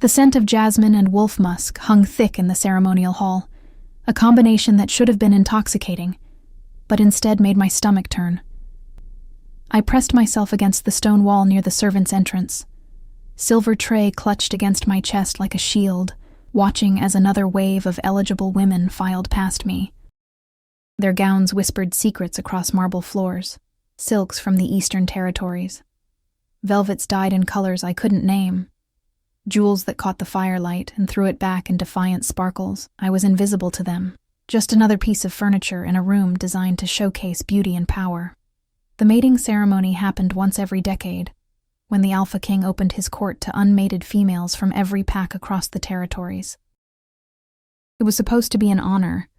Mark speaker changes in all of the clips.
Speaker 1: The scent of jasmine and wolf musk hung thick in the ceremonial hall, a combination that should have been intoxicating, but instead made my stomach turn. I pressed myself against the stone wall near the servants' entrance. Silver tray clutched against my chest like a shield, watching as another wave of eligible women filed past me. Their gowns whispered secrets across marble floors, silks from the Eastern Territories. Velvets dyed in colors I couldn't name. Jewels that caught the firelight and threw it back in defiant sparkles. I was invisible to them, just another piece of furniture in a room designed to showcase beauty and power. The mating ceremony happened once every decade, when the Alpha King opened his court to unmated females from every pack across the territories. It was supposed to be an honor,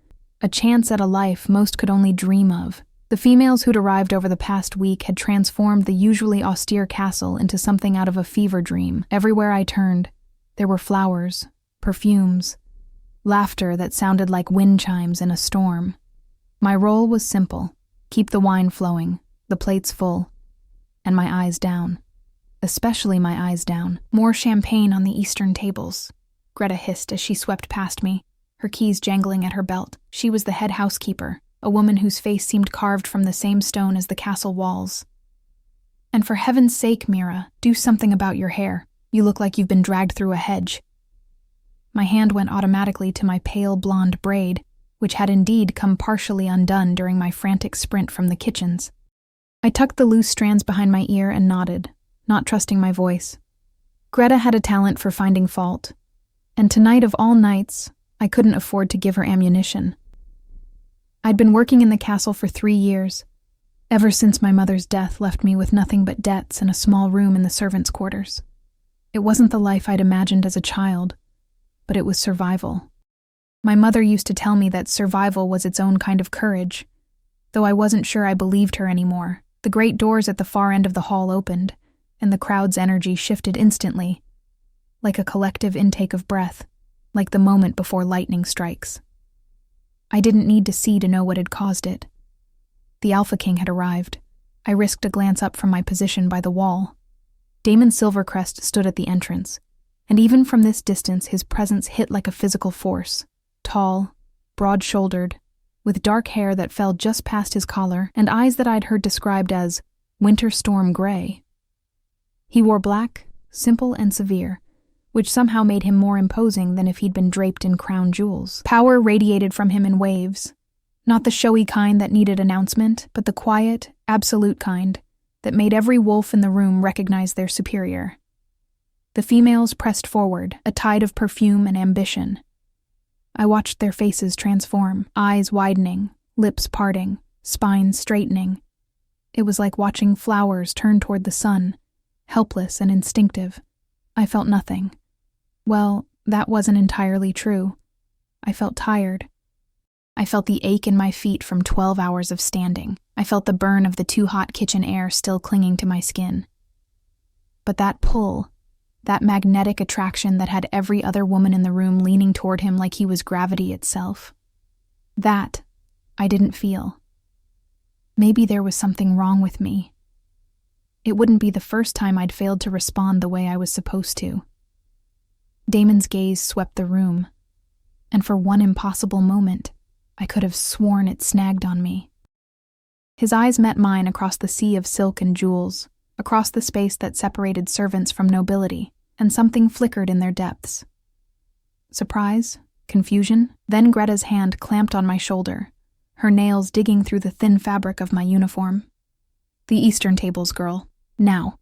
Speaker 1: a chance at a life most could only dream of. The females who'd arrived over the past week had transformed the usually austere castle into something out of a fever dream. Everywhere I turned, there were flowers, perfumes, laughter that sounded like wind chimes in a storm. My role was simple: keep the wine flowing, the plates full, and my eyes down. Especially my eyes down. More champagne on the Eastern tables, Greta hissed as she swept past me, her keys jangling at her belt. She was the head housekeeper, a woman whose face seemed carved from the same stone as the castle walls. And for heaven's sake, Mira, do something about your hair. You look like you've been dragged through a hedge. My hand went automatically to my pale blonde braid, which had indeed come partially undone during my frantic sprint from the kitchens. I tucked the loose strands behind my ear and nodded, not trusting my voice. Greta had a talent for finding fault, and tonight of all nights, I couldn't afford to give her ammunition. I'd been working in the castle for 3 years, ever since my mother's death left me with nothing but debts and a small room in the servants' quarters. It wasn't the life I'd imagined as a child, but it was survival. My mother used to tell me that survival was its own kind of courage, though I wasn't sure I believed her anymore. The great doors at the far end of the hall opened, and the crowd's energy shifted instantly, like a collective intake of breath, like the moment before lightning strikes. I didn't need to see to know what had caused it. The Alpha King had arrived. I risked a glance up from my position by the wall. Damon Silvercrest stood at the entrance, and even from this distance his presence hit like a physical force. Tall, broad-shouldered, with dark hair that fell just past his collar and eyes that I'd heard described as winter storm gray. He wore black, simple and severe, which somehow made him more imposing than if he'd been draped in crown jewels. Power radiated from him in waves, not the showy kind that needed announcement, but the quiet, absolute kind that made every wolf in the room recognize their superior. The females pressed forward, a tide of perfume and ambition. I watched their faces transform, eyes widening, lips parting, spines straightening. It was like watching flowers turn toward the sun, helpless and instinctive. I felt nothing. Well, that wasn't entirely true. I felt tired. I felt the ache in my feet from 12 hours of standing. I felt the burn of the too hot kitchen air still clinging to my skin. But that pull, that magnetic attraction that had every other woman in the room leaning toward him like he was gravity itself, that I didn't feel. Maybe there was something wrong with me. It wouldn't be the first time I'd failed to respond the way I was supposed to. Damon's gaze swept the room, and for one impossible moment, I could have sworn it snagged on me. His eyes met mine across the sea of silk and jewels, across the space that separated servants from nobility, and something flickered in their depths. Surprise? Confusion? Then Greta's hand clamped on my shoulder, her nails digging through the thin fabric of my uniform. The Eastern tables, girl. Now.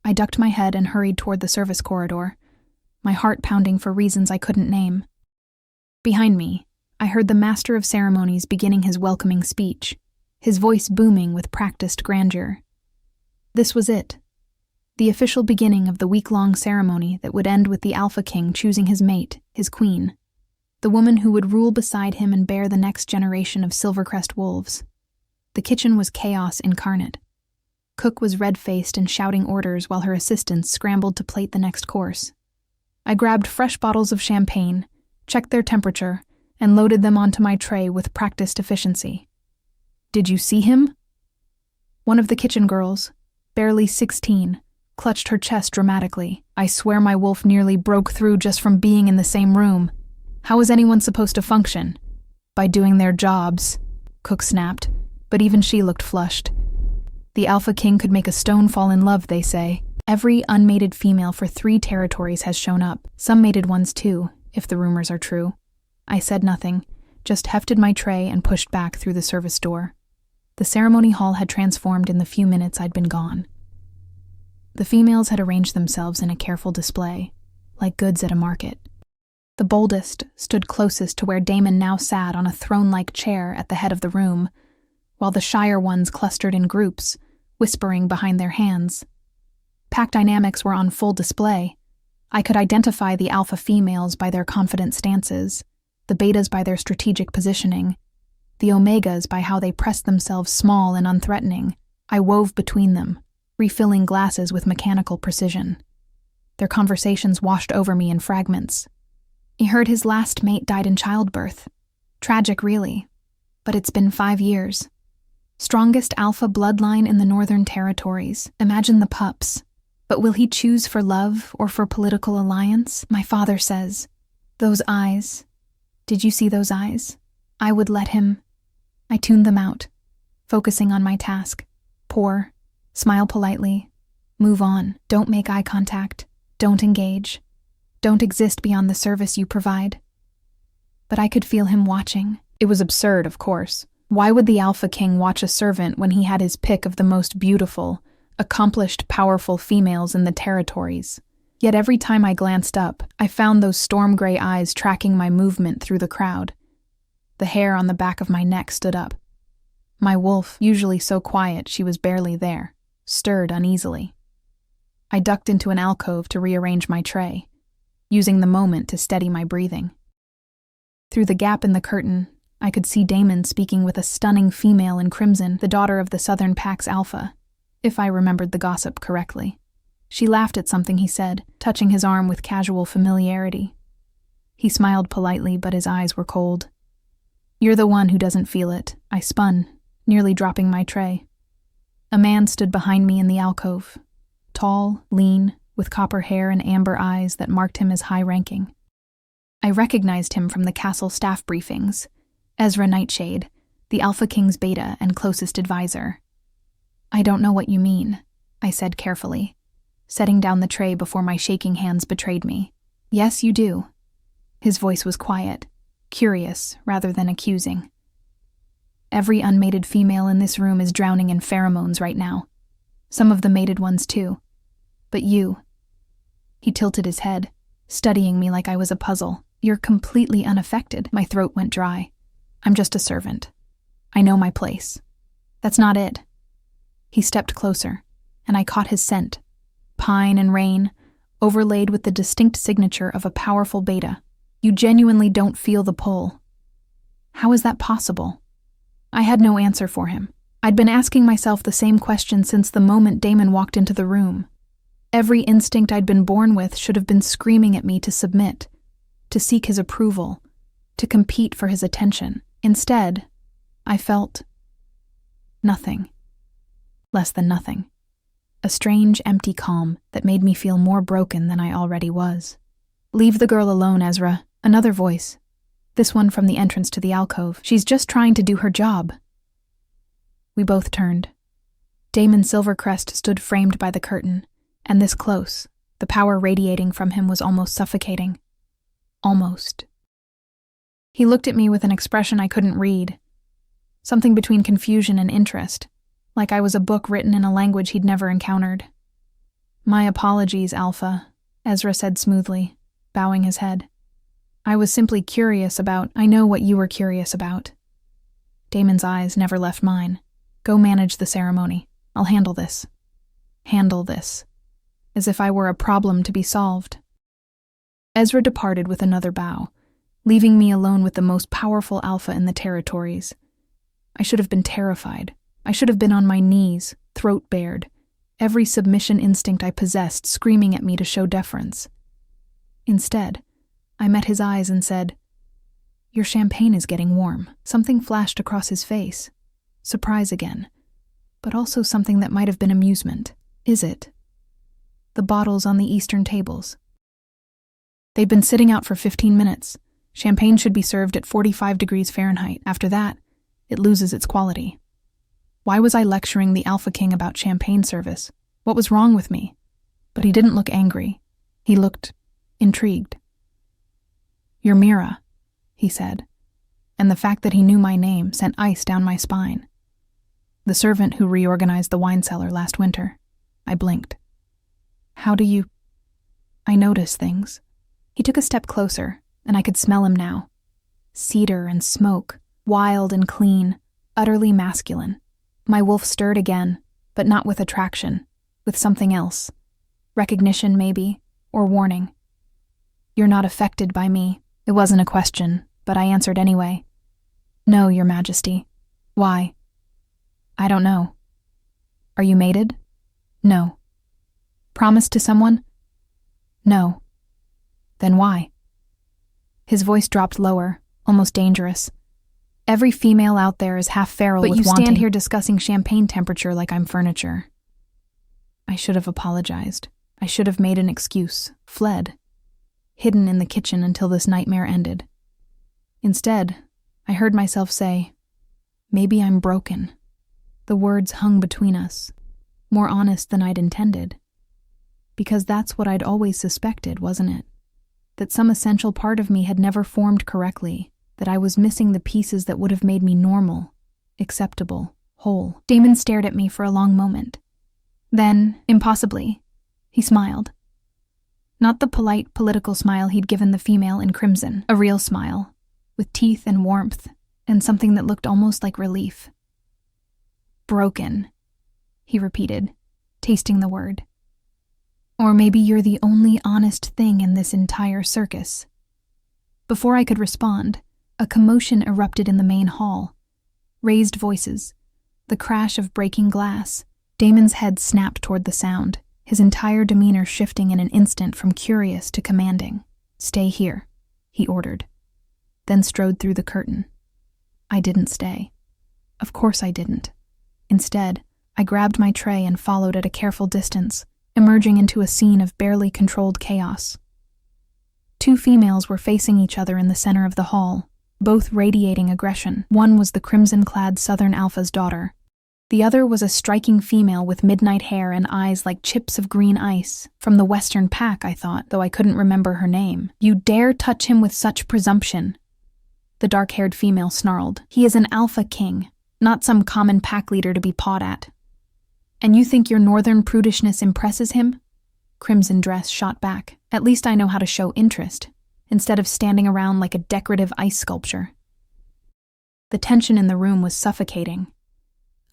Speaker 1: I ducked my head and hurried toward the service corridor, my heart pounding for reasons I couldn't name. Behind me, I heard the master of ceremonies beginning his welcoming speech, his voice booming with practiced grandeur. This was it, the official beginning of the week-long ceremony that would end with the Alpha King choosing his mate, his queen, the woman who would rule beside him and bear the next generation of Silvercrest wolves. The kitchen was chaos incarnate. Cook was red-faced and shouting orders while her assistants scrambled to plate the next course. I grabbed fresh bottles of champagne, checked their temperature, and loaded them onto my tray with practiced efficiency. "Did you see him?" One of the kitchen girls, barely 16, clutched her chest dramatically. I swear my wolf nearly broke through just from being in the same room. How is anyone supposed to function? By doing their jobs, Cook snapped, but even she looked flushed. The alpha king could make a stone fall in love, they say. Every unmated female for 3 territories has shown up, some mated ones too, if the rumors are true. I said nothing, just hefted my tray and pushed back through the service door. The ceremony hall had transformed in the few minutes I'd been gone. The females had arranged themselves in a careful display, like goods at a market. The boldest stood closest to where Damon now sat on a throne-like chair at the head of the room, while the shyer ones clustered in groups, whispering behind their hands. Pack dynamics were on full display. I could identify the alpha females by their confident stances, the betas by their strategic positioning, the omegas by how they pressed themselves small and unthreatening. I wove between them, refilling glasses with mechanical precision. Their conversations washed over me in fragments. He heard his last mate died in childbirth. Tragic, really, but it's been 5 years. Strongest alpha bloodline in the Northern Territories. Imagine the pups. But will he choose for love or for political alliance? My father says. Those eyes. Did you see those eyes? I would let him. I tuned them out, focusing on my task. Pour, smile politely, move on, don't make eye contact, don't engage, don't exist beyond the service you provide. But I could feel him watching. It was absurd, of course. Why would the Alpha King watch a servant when he had his pick of the most beautiful, accomplished, powerful females in the territories? Yet every time I glanced up, I found those storm gray eyes tracking my movement through the crowd. The hair on the back of my neck stood up. My wolf, usually so quiet she was barely there, stirred uneasily. I ducked into an alcove to rearrange my tray, using the moment to steady my breathing. Through the gap in the curtain, I could see Damon speaking with a stunning female in crimson, the daughter of the Southern Pack's alpha, if I remembered the gossip correctly. She laughed at something he said, touching his arm with casual familiarity. He smiled politely, but his eyes were cold. "You're the one who doesn't feel it," I spun, nearly dropping my tray. A man stood behind me in the alcove, tall, lean, with copper hair and amber eyes that marked him as high-ranking. I recognized him from the castle staff briefings. Ezra Nightshade, the Alpha King's beta and closest advisor. "I don't know what you mean," I said carefully, setting down the tray before my shaking hands betrayed me. "Yes, you do." His voice was quiet, curious rather than accusing. "Every unmated female in this room is drowning in pheromones right now. Some of the mated ones too. But you..." He tilted his head, studying me like I was a puzzle. "You're completely unaffected." My throat went dry. "I'm just a servant. I know my place. That's not it." He stepped closer, and I caught his scent. Pine and rain, overlaid with the distinct signature of a powerful beta. "You genuinely don't feel the pull." How is that possible? I had no answer for him. I'd been asking myself the same question since the moment Damon walked into the room. Every instinct I'd been born with should have been screaming at me to submit, to seek his approval, to compete for his attention. Instead, I felt nothing. Less than nothing. A strange, empty calm that made me feel more broken than I already was. "Leave the girl alone, Ezra," another voice. This one from the entrance to the alcove. "She's just trying to do her job." We both turned. Damon Silvercrest stood framed by the curtain, and this close, the power radiating from him was almost suffocating. Almost. He looked at me with an expression I couldn't read. Something between confusion and interest, like I was a book written in a language he'd never encountered. "My apologies, Alpha," Ezra said smoothly, bowing his head. "I was simply curious about..." "I know what you were curious about." Damon's eyes never left mine. "Go manage the ceremony. I'll handle this." Handle this. As if I were a problem to be solved. Ezra departed with another bow, leaving me alone with the most powerful alpha in the territories. I should have been terrified. I should have been on my knees, throat bared, every submission instinct I possessed screaming at me to show deference. Instead, I met his eyes and said, "Your champagne is getting warm." Something flashed across his face. Surprise again, but also something that might have been amusement. "Is it?" the bottles on the eastern tables. They'd been sitting out for 15 minutes. Champagne should be served at 45 degrees Fahrenheit. After that, it loses its quality. Why was I lecturing the Alpha King about champagne service? What was wrong with me? But he didn't look angry. He looked intrigued. "You're Mira," he said, and the fact that he knew my name sent ice down my spine. "The servant who reorganized the wine cellar last winter." I blinked. "How do you—" "I notice things." He took a step closer, and I could smell him now. Cedar and smoke, wild and clean, utterly masculine. My wolf stirred again, but not with attraction, with something else. Recognition, maybe, or warning. "You're not affected by me." It wasn't a question, but I answered anyway. "No, Your Majesty." "Why?" "I don't know." "Are you mated?" "No." "Promised to someone?" "No." "Then why?" His voice dropped lower, almost dangerous. "Every female out there is half feral with wanting." "But you stand here discussing champagne temperature like I'm furniture." I should have apologized. I should have made an excuse, fled, hidden in the kitchen until this nightmare ended. Instead, I heard myself say, "Maybe I'm broken." The words hung between us, more honest than I'd intended. Because that's what I'd always suspected, wasn't it? That some essential part of me had never formed correctly, that I was missing the pieces that would have made me normal, acceptable, whole. Damon stared at me for a long moment. Then, impossibly, he smiled. Not the polite, political smile he'd given the female in crimson, a real smile, with teeth and warmth, and something that looked almost like relief. "Broken," he repeated, tasting the word. "Or maybe you're the only honest thing in this entire circus." Before I could respond, a commotion erupted in the main hall. Raised voices, the crash of breaking glass. Damon's head snapped toward the sound, his entire demeanor shifting in an instant from curious to commanding. "Stay here," he ordered, then strode through the curtain. I didn't stay. Of course I didn't. Instead, I grabbed my tray and followed at a careful distance, emerging into a scene of barely controlled chaos. Two females were facing each other in the center of the hall, both radiating aggression. One was the crimson-clad Southern Alpha's daughter. The other was a striking female with midnight hair and eyes like chips of green ice. From the Western Pack, I thought, though I couldn't remember her name. "You dare touch him with such presumption," the dark-haired female snarled. "He is an Alpha King, not some common pack leader to be pawed at." "And you think your northern prudishness impresses him?" Crimson Dress shot back. "At least I know how to show interest, instead of standing around like a decorative ice sculpture." The tension in the room was suffocating.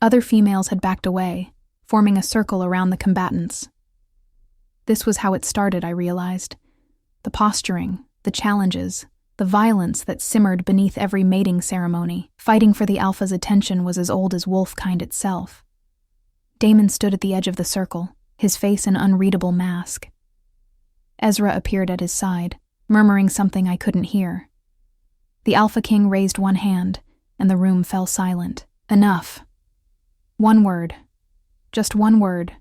Speaker 1: Other females had backed away, forming a circle around the combatants. This was how it started, I realized. The posturing, the challenges, the violence that simmered beneath every mating ceremony. Fighting for the Alpha's attention was as old as wolfkind itself. Damon stood at the edge of the circle, his face an unreadable mask. Ezra appeared at his side, murmuring something I couldn't hear. The Alpha King raised one hand, and the room fell silent. Enough. One word. Just one word,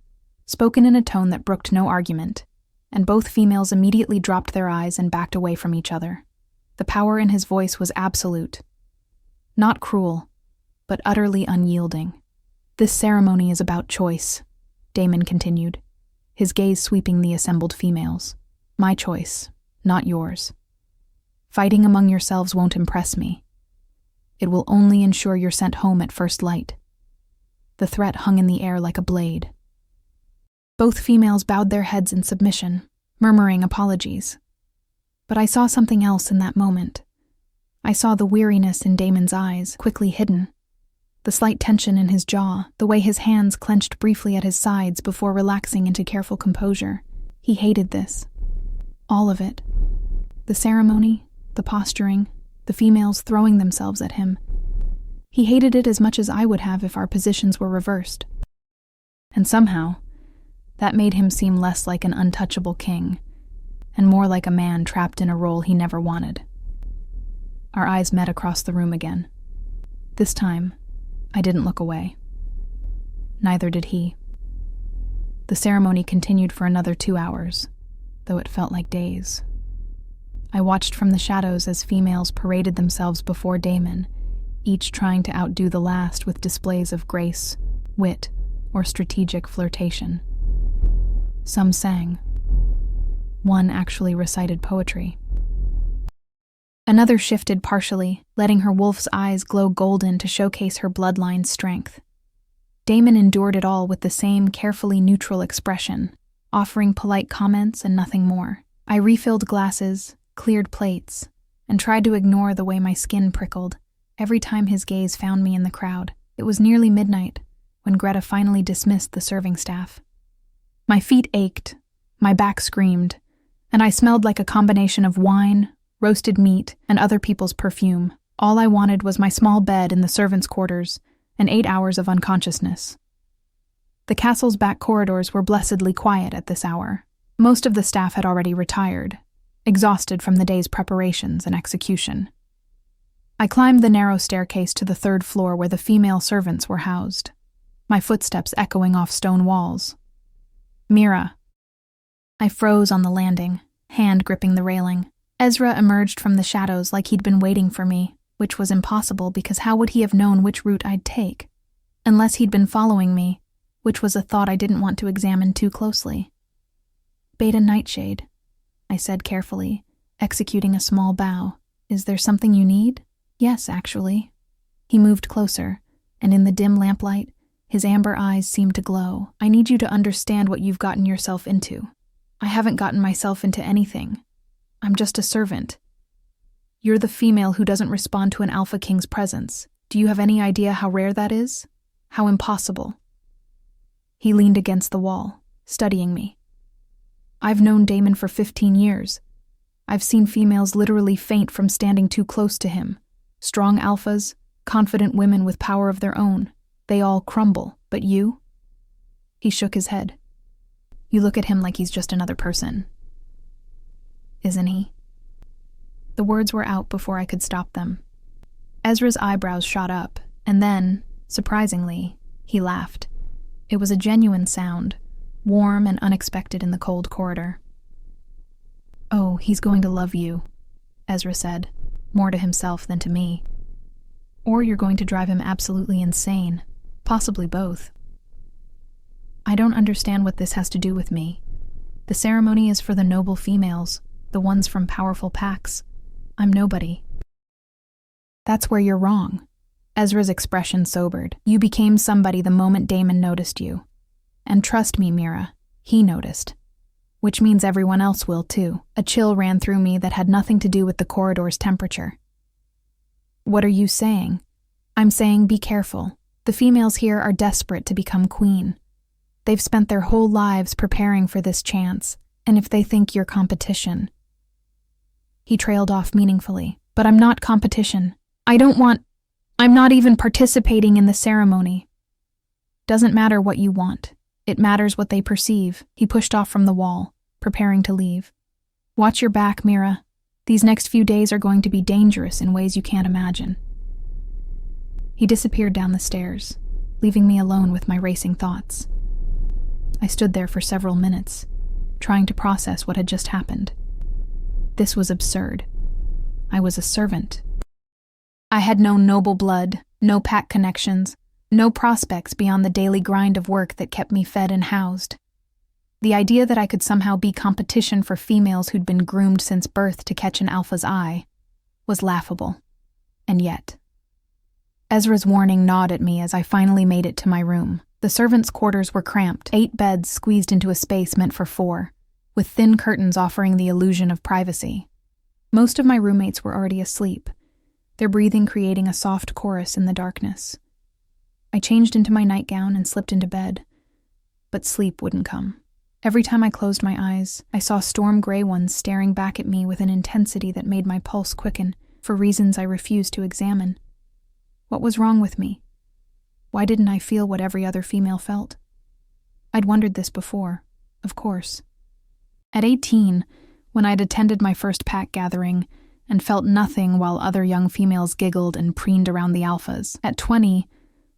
Speaker 1: spoken in a tone that brooked no argument, and both females immediately dropped their eyes and backed away from each other. The power in his voice was absolute. Not cruel, but utterly unyielding. "This ceremony is about choice," Damon continued, his gaze sweeping the assembled females. "My choice, not yours. Fighting among yourselves won't impress me. It will only ensure you're sent home at first light." The threat hung in the air like a blade. Both females bowed their heads in submission, murmuring apologies. But I saw something else in that moment. I saw the weariness in Damon's eyes, quickly hidden. The slight tension in his jaw, the way his hands clenched briefly at his sides before relaxing into careful composure. He hated this. All of it. The ceremony, the posturing, the females throwing themselves at him. He hated it as much as I would have if our positions were reversed. And somehow, that made him seem less like an untouchable king, and more like a man trapped in a role he never wanted. Our eyes met across the room again. This time, I didn't look away. Neither did he. The ceremony continued for another 2 hours, though it felt like days. I watched from the shadows as females paraded themselves before Damon, each trying to outdo the last with displays of grace, wit, or strategic flirtation. Some sang. One actually recited poetry. Another shifted partially, letting her wolf's eyes glow golden to showcase her bloodline's strength. Damon endured it all with the same carefully neutral expression, offering polite comments and nothing more. I refilled glasses, cleared plates, and tried to ignore the way my skin prickled every time his gaze found me in the crowd. It was nearly midnight when Greta finally dismissed the serving staff. My feet ached, my back screamed, and I smelled like a combination of wine, roasted meat, and other people's perfume. All I wanted was my small bed in the servants' quarters and 8 hours of unconsciousness. The castle's back corridors were blessedly quiet at this hour. Most of the staff had already retired, exhausted from the day's preparations and execution. I climbed the narrow staircase to the 3rd floor where the female servants were housed, my footsteps echoing off stone walls. Mira. I froze on the landing, hand gripping the railing. Ezra emerged from the shadows like he'd been waiting for me, which was impossible because how would he have known which route I'd take? Unless he'd been following me, which was a thought I didn't want to examine too closely. Beta Nightshade, I said carefully, executing a small bow. Is there something you need? Yes, actually. He moved closer, and in the dim lamplight, his amber eyes seemed to glow. I need you to understand what you've gotten yourself into. I haven't gotten myself into anything. I'm just a servant. You're the female who doesn't respond to an Alpha King's presence. Do you have any idea how rare that is? How impossible? He leaned against the wall, studying me. I've known Damon for 15 years. I've seen females literally faint from standing too close to him. Strong alphas, confident women with power of their own. They all crumble, but you? He shook his head. You look at him like he's just another person. Isn't he? The words were out before I could stop them. Ezra's eyebrows shot up, and then, surprisingly, he laughed. It was a genuine sound, warm and unexpected in the cold corridor. Oh, he's going to love you, Ezra said, more to himself than to me. Or you're going to drive him absolutely insane, possibly both. I don't understand what this has to do with me. The ceremony is for the noble females, the ones from powerful packs. I'm nobody. That's where you're wrong. Ezra's expression sobered. You became somebody the moment Damon noticed you. And trust me, Mira, he noticed. Which means everyone else will too. A chill ran through me that had nothing to do with the corridor's temperature. What are you saying? I'm saying be careful. The females here are desperate to become queen. They've spent their whole lives preparing for this chance, and if they think you're competition. He trailed off meaningfully. But I'm not competition. I'm not even participating in the ceremony. Doesn't matter what you want. It matters what they perceive. He pushed off from the wall, preparing to leave. Watch your back, Mira. These next few days are going to be dangerous in ways you can't imagine. He disappeared down the stairs, leaving me alone with my racing thoughts. I stood there for several minutes, trying to process what had just happened. This was absurd. I was a servant. I had no noble blood, no pack connections, no prospects beyond the daily grind of work that kept me fed and housed. The idea that I could somehow be competition for females who'd been groomed since birth to catch an alpha's eye was laughable. And yet. Ezra's warning gnawed at me as I finally made it to my room. The servants' quarters were cramped, 8 beds squeezed into a space meant for 4, with thin curtains offering the illusion of privacy. Most of my roommates were already asleep, their breathing creating a soft chorus in the darkness. I changed into my nightgown and slipped into bed, but sleep wouldn't come. Every time I closed my eyes, I saw storm gray ones staring back at me with an intensity that made my pulse quicken for reasons I refused to examine. What was wrong with me? Why didn't I feel what every other female felt? I'd wondered this before, of course. At 18, when I'd attended my first pack gathering and felt nothing while other young females giggled and preened around the alphas. At 20,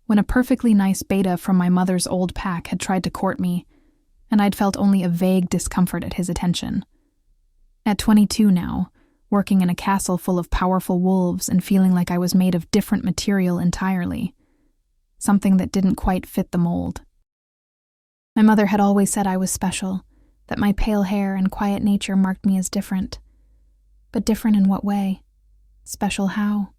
Speaker 1: when a perfectly nice beta from my mother's old pack had tried to court me, and I'd felt only a vague discomfort at his attention. At 22 now, working in a castle full of powerful wolves and feeling like I was made of different material entirely, something that didn't quite fit the mold. My mother had always said I was special, that my pale hair and quiet nature marked me as different. But different in what way? Special how?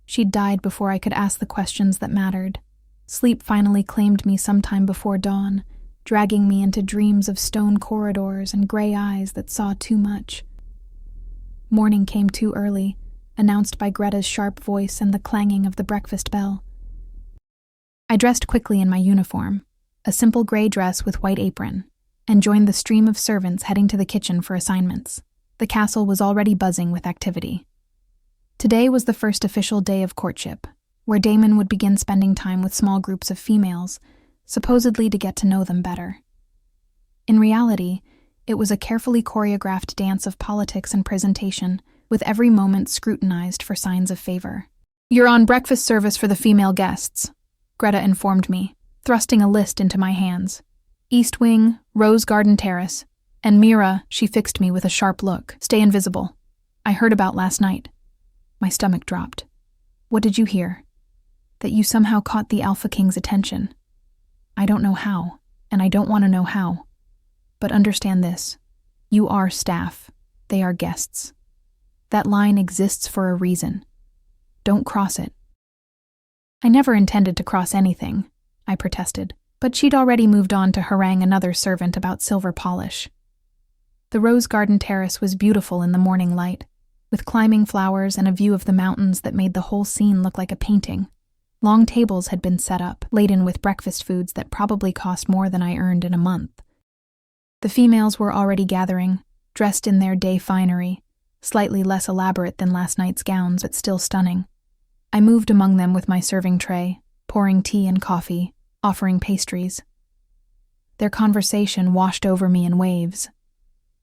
Speaker 1: She'd died before I could ask the questions that mattered. Sleep finally claimed me sometime before dawn, dragging me into dreams of stone corridors and gray eyes that saw too much. Morning came too early, announced by Greta's sharp voice and the clanging of the breakfast bell. I dressed quickly in my uniform, a simple gray dress with white apron, and joined the stream of servants heading to the kitchen for assignments. The castle was already buzzing with activity. Today was the first official day of courtship, where Damon would begin spending time with small groups of females, supposedly to get to know them better. In reality, it was a carefully choreographed dance of politics and presentation, with every moment scrutinized for signs of favor. "You're on breakfast service for the female guests," Greta informed me, thrusting a list into my hands. "East Wing, Rose Garden Terrace, and Mira," she fixed me with a sharp look, "stay invisible. I heard about last night." My stomach dropped. "What did you hear?" "That you somehow caught the Alpha King's attention. I don't know how, and I don't want to know how. But understand this. You are staff. They are guests. That line exists for a reason. Don't cross it." "I never intended to cross anything," I protested, but she'd already moved on to harangue another servant about silver polish. The Rose Garden Terrace was beautiful in the morning light, with climbing flowers and a view of the mountains that made the whole scene look like a painting. Long tables had been set up, laden with breakfast foods that probably cost more than I earned in a month. The females were already gathering, dressed in their day finery, slightly less elaborate than last night's gowns, but still stunning. I moved among them with my serving tray, pouring tea and coffee, offering pastries. Their conversation washed over me in waves.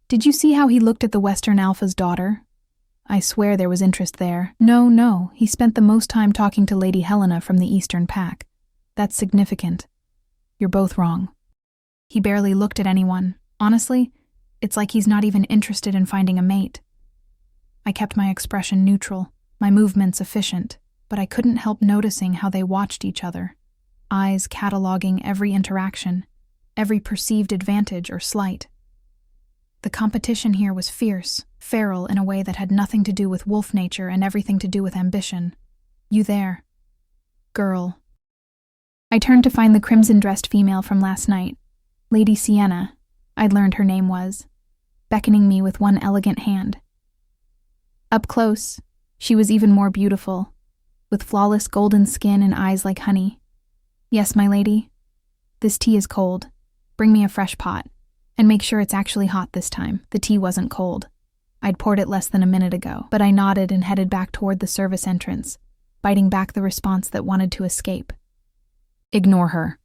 Speaker 1: "Did you see how he looked at the Western Alpha's daughter?" I swear there was interest there. No, he spent the most time talking to Lady Helena from the Eastern Pack. That's significant. You're both wrong. He barely looked at anyone. Honestly, it's like he's not even interested in finding a mate. I kept my expression neutral, my movements efficient, but I couldn't help noticing how they watched each other, eyes cataloging every interaction, every perceived advantage or slight. The competition here was fierce, feral in a way that had nothing to do with wolf nature and everything to do with ambition. "You there. Girl." I turned to find the crimson-dressed female from last night, Lady Sienna, I'd learned her name was, beckoning me with one elegant hand. Up close, she was even more beautiful, with flawless golden skin and eyes like honey. "Yes, my lady. This tea is cold. Bring me a fresh pot. And make sure it's actually hot this time." The tea wasn't cold. I'd poured it less than a minute ago, but I nodded and headed back toward the service entrance, biting back the response that wanted to escape. "Ignore her,"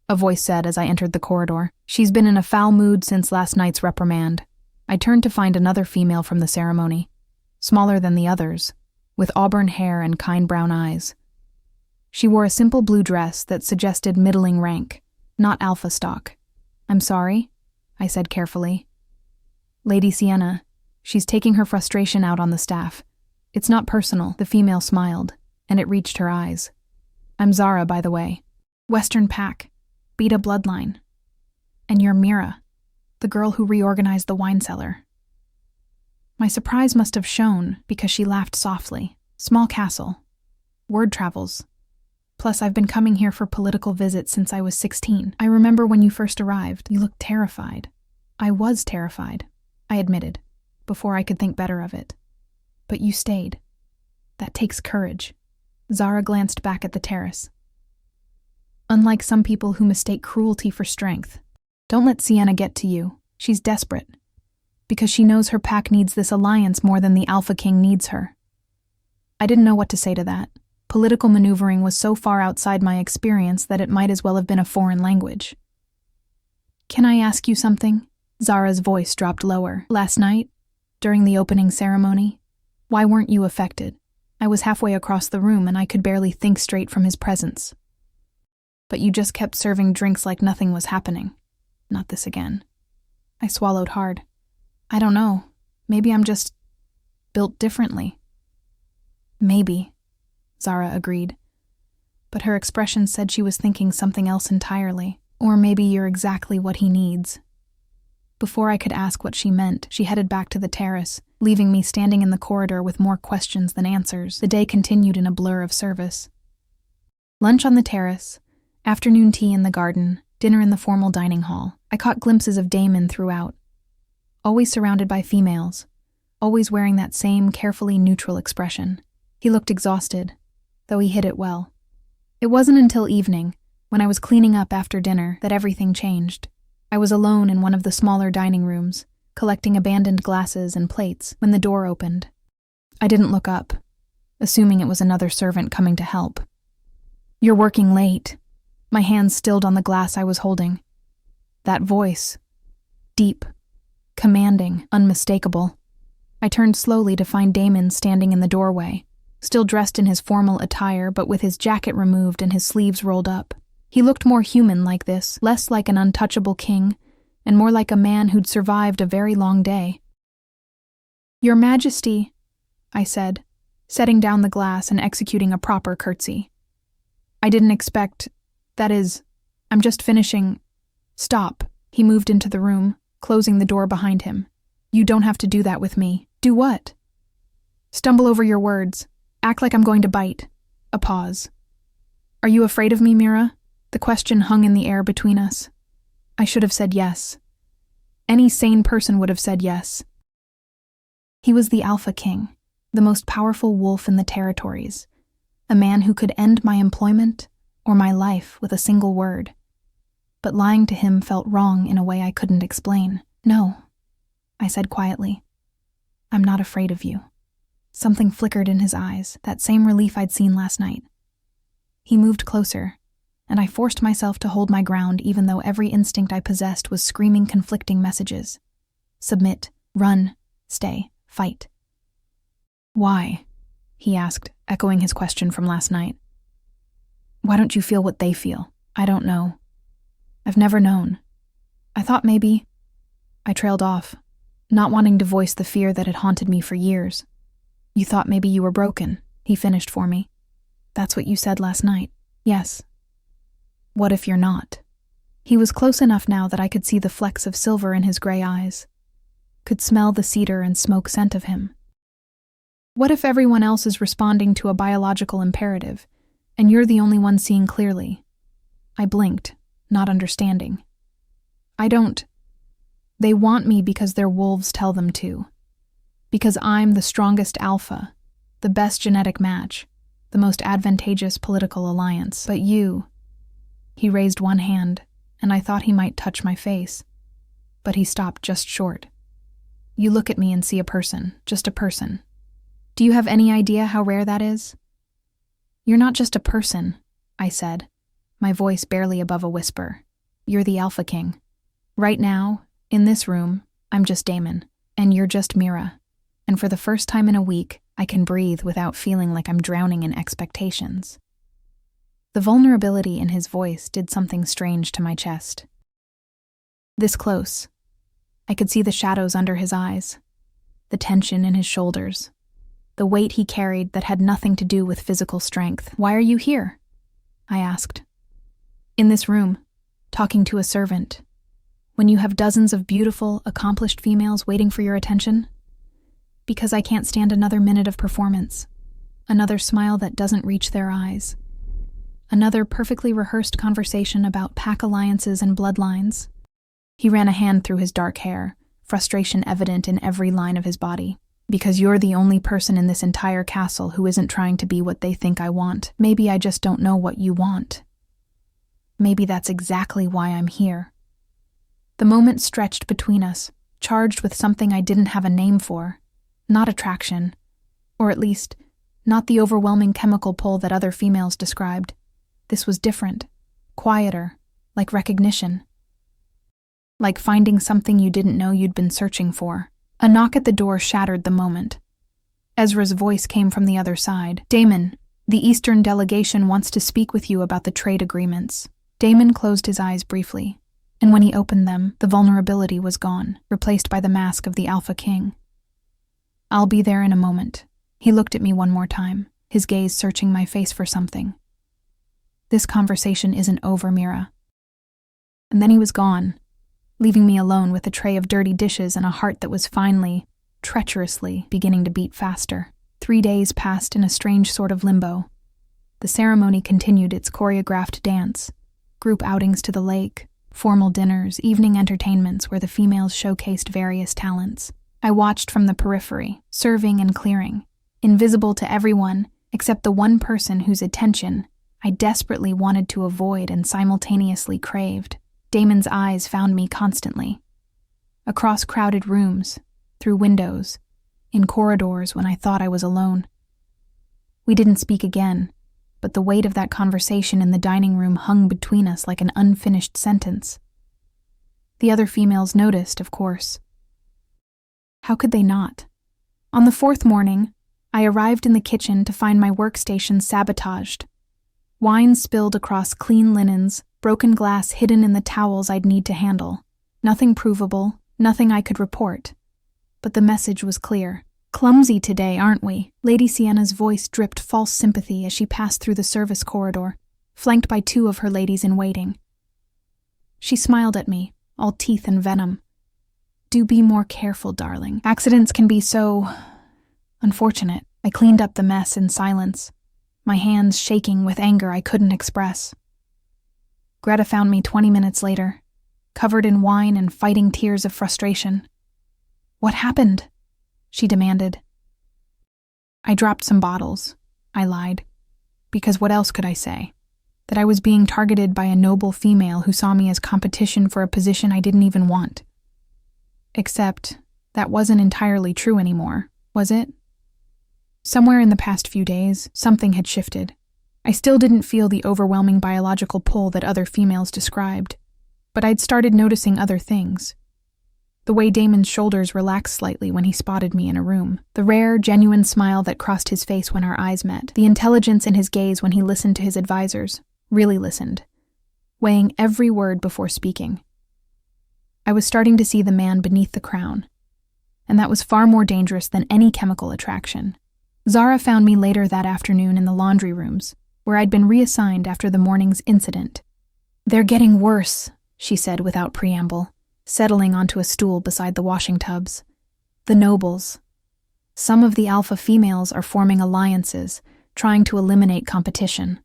Speaker 1: a voice said as I entered the corridor. "She's been in a foul mood since last night's reprimand." I turned to find another female from the ceremony, smaller than the others, with auburn hair and kind brown eyes. She wore a simple blue dress that suggested middling rank, not alpha stock. "I'm sorry," I said carefully. "Lady Sienna, she's taking her frustration out on the staff. It's not personal." The female smiled, and it reached her eyes. "I'm Zara, by the way. Western Pack, Beta bloodline. And you're Mira, the girl who reorganized the wine cellar." My surprise must have shown because she laughed softly. "Small castle. Word travels. Plus, I've been coming here for political visits since I was 16. I remember when you first arrived. You looked terrified." "I was terrified," I admitted, before I could think better of it. "But you stayed. That takes courage." Zara glanced back at the terrace. "Unlike some people who mistake cruelty for strength, don't let Sienna get to you. She's desperate. Because she knows her pack needs this alliance more than the Alpha King needs her." I didn't know what to say to that. Political maneuvering was so far outside my experience that it might as well have been a foreign language. "Can I ask you something?" Zara's voice dropped lower. "Last night, during the opening ceremony, why weren't you affected? I was halfway across the room and I could barely think straight from his presence. But you just kept serving drinks like nothing was happening." Not this again. I swallowed hard. I don't know. Maybe I'm just built differently. Maybe, Zara agreed. But her expression said she was thinking something else entirely. Or maybe you're exactly what he needs. Before I could ask what she meant, she headed back to the terrace, leaving me standing in the corridor with more questions than answers. The day continued in a blur of service. Lunch on the terrace, afternoon tea in the garden, dinner in the formal dining hall. I caught glimpses of Damon throughout. Always surrounded by females, always wearing that same carefully neutral expression. He looked exhausted, though he hid it well. It wasn't until evening, when I was cleaning up after dinner, that everything changed. I was alone in one of the smaller dining rooms, collecting abandoned glasses and plates, when the door opened. I didn't look up, assuming it was another servant coming to help. "You're working late." My hands stilled on the glass I was holding. That voice, deep, commanding, unmistakable. I turned slowly to find Damon standing in the doorway, still dressed in his formal attire but with his jacket removed and his sleeves rolled up. He looked more human like this, less like an untouchable king, and more like a man who'd survived a very long day. "Your Majesty," I said, setting down the glass and executing a proper curtsy. "I didn't expect, that is, I'm just finishing." "Stop." He moved into the room, closing the door behind him. "You don't have to do that with me." "Do what?" "Stumble over your words. Act like I'm going to bite." A pause. "Are you afraid of me, Mira?" The question hung in the air between us. I should have said yes. Any sane person would have said yes. He was the Alpha King, the most powerful wolf in the territories, a man who could end my employment or my life with a single word. But lying to him felt wrong in a way I couldn't explain. "No," I said quietly. "I'm not afraid of you." Something flickered in his eyes, that same relief I'd seen last night. He moved closer, and I forced myself to hold my ground even though every instinct I possessed was screaming conflicting messages. Submit, run, stay, fight. "Why?" he asked, echoing his question from last night. "Why don't you feel what they feel?" "I don't know. I've never known. I thought maybe—" I trailed off, not wanting to voice the fear that had haunted me for years. "You thought maybe you were broken," he finished for me. "That's what you said last night." "Yes." "What if you're not?" He was close enough now that I could see the flecks of silver in his gray eyes, could smell the cedar and smoke scent of him. "What if everyone else is responding to a biological imperative, and you're the only one seeing clearly?" I blinked, not understanding. "I don't. They want me because their wolves tell them to. Because I'm the strongest alpha, the best genetic match, the most advantageous political alliance. But you—" He raised one hand, and I thought he might touch my face. But he stopped just short. "You look at me and see a person, just a person. Do you have any idea how rare that is?" "You're not just a person," I said, my voice barely above a whisper. "You're the Alpha King. Right now, in this room, I'm just Damon, and you're just Mira. And for the first time in a week, I can breathe without feeling like I'm drowning in expectations." The vulnerability in his voice did something strange to my chest. This close, I could see the shadows under his eyes, the tension in his shoulders, the weight he carried that had nothing to do with physical strength. "Why are you here?" I asked. "In this room, talking to a servant, when you have dozens of beautiful, accomplished females waiting for your attention?" "Because I can't stand another minute of performance, another smile that doesn't reach their eyes, another perfectly rehearsed conversation about pack alliances and bloodlines." He ran a hand through his dark hair, frustration evident in every line of his body. "Because you're the only person in this entire castle who isn't trying to be what they think I want. Maybe I just don't know what you want. Maybe that's exactly why I'm here." The moment stretched between us, charged with something I didn't have a name for. Not attraction, or at least, not the overwhelming chemical pull that other females described. This was different, quieter, like recognition. Like finding something you didn't know you'd been searching for. A knock at the door shattered the moment. Ezra's voice came from the other side. "Damon, the Eastern delegation wants to speak with you about the trade agreements." Damon closed his eyes briefly, And when he opened them, the vulnerability was gone, replaced by the mask of the Alpha King. "I'll be there in a moment." He looked at me one more time, his gaze searching my face for something. "This conversation isn't over, Mira." And then he was gone, leaving me alone with a tray of dirty dishes and a heart that was finally, treacherously, beginning to beat faster. 3 days passed in a strange sort of limbo. The ceremony continued its choreographed dance, group outings to the lake, formal dinners, evening entertainments where the females showcased various talents. I watched from the periphery, serving and clearing, invisible to everyone except the one person whose attention I desperately wanted to avoid and simultaneously craved. Damon's eyes found me constantly. Across crowded rooms, through windows, in corridors when I thought I was alone. We didn't speak again, but the weight of that conversation in the dining room hung between us like an unfinished sentence. The other females noticed, of course. How could they not? On the 4th morning, I arrived in the kitchen to find my workstation sabotaged. Wine spilled across clean linens, broken glass hidden in the towels I'd need to handle. Nothing provable, nothing I could report. But the message was clear. "Clumsy today, aren't we?" Lady Sienna's voice dripped false sympathy as she passed through the service corridor, flanked by 2 of her ladies-in-waiting. She smiled at me, all teeth and venom. "Do be more careful, darling. Accidents can be so unfortunate." I cleaned up the mess in silence, my hands shaking with anger I couldn't express. Greta found me 20 minutes later, covered in wine and fighting tears of frustration. "What happened?" she demanded. "I dropped some bottles," I lied, because what else could I say? That I was being targeted by a noble female who saw me as competition for a position I didn't even want. Except, that wasn't entirely true anymore, was it? Somewhere in the past few days, something had shifted. I still didn't feel the overwhelming biological pull that other females described, but I'd started noticing other things. The way Damon's shoulders relaxed slightly when he spotted me in a room, the rare, genuine smile that crossed his face when our eyes met, the intelligence in his gaze when he listened to his advisors, really listened, weighing every word before speaking. I was starting to see the man beneath the crown, and that was far more dangerous than any chemical attraction. Zara found me later that afternoon in the laundry rooms, where I'd been reassigned after the morning's incident. "They're getting worse," she said without preamble, settling onto a stool beside the washing tubs. "The nobles. Some of the alpha females are forming alliances, trying to eliminate competition.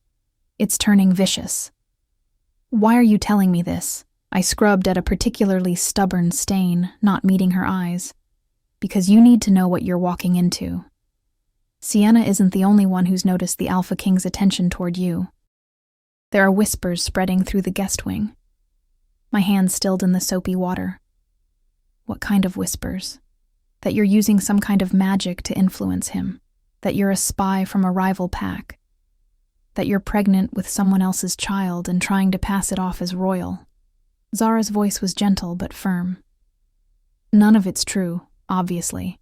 Speaker 1: It's turning vicious." "Why are you telling me this?" I scrubbed at a particularly stubborn stain, not meeting her eyes. "Because you need to know what you're walking into. Sienna isn't the only one who's noticed the Alpha King's attention toward you. There are whispers spreading through the guest wing." My hands stilled in the soapy water. "What kind of whispers?" "That you're using some kind of magic to influence him. That you're a spy from a rival pack. That you're pregnant with someone else's child and trying to pass it off as royal." Zara's voice was gentle but firm. "None of it's true, obviously.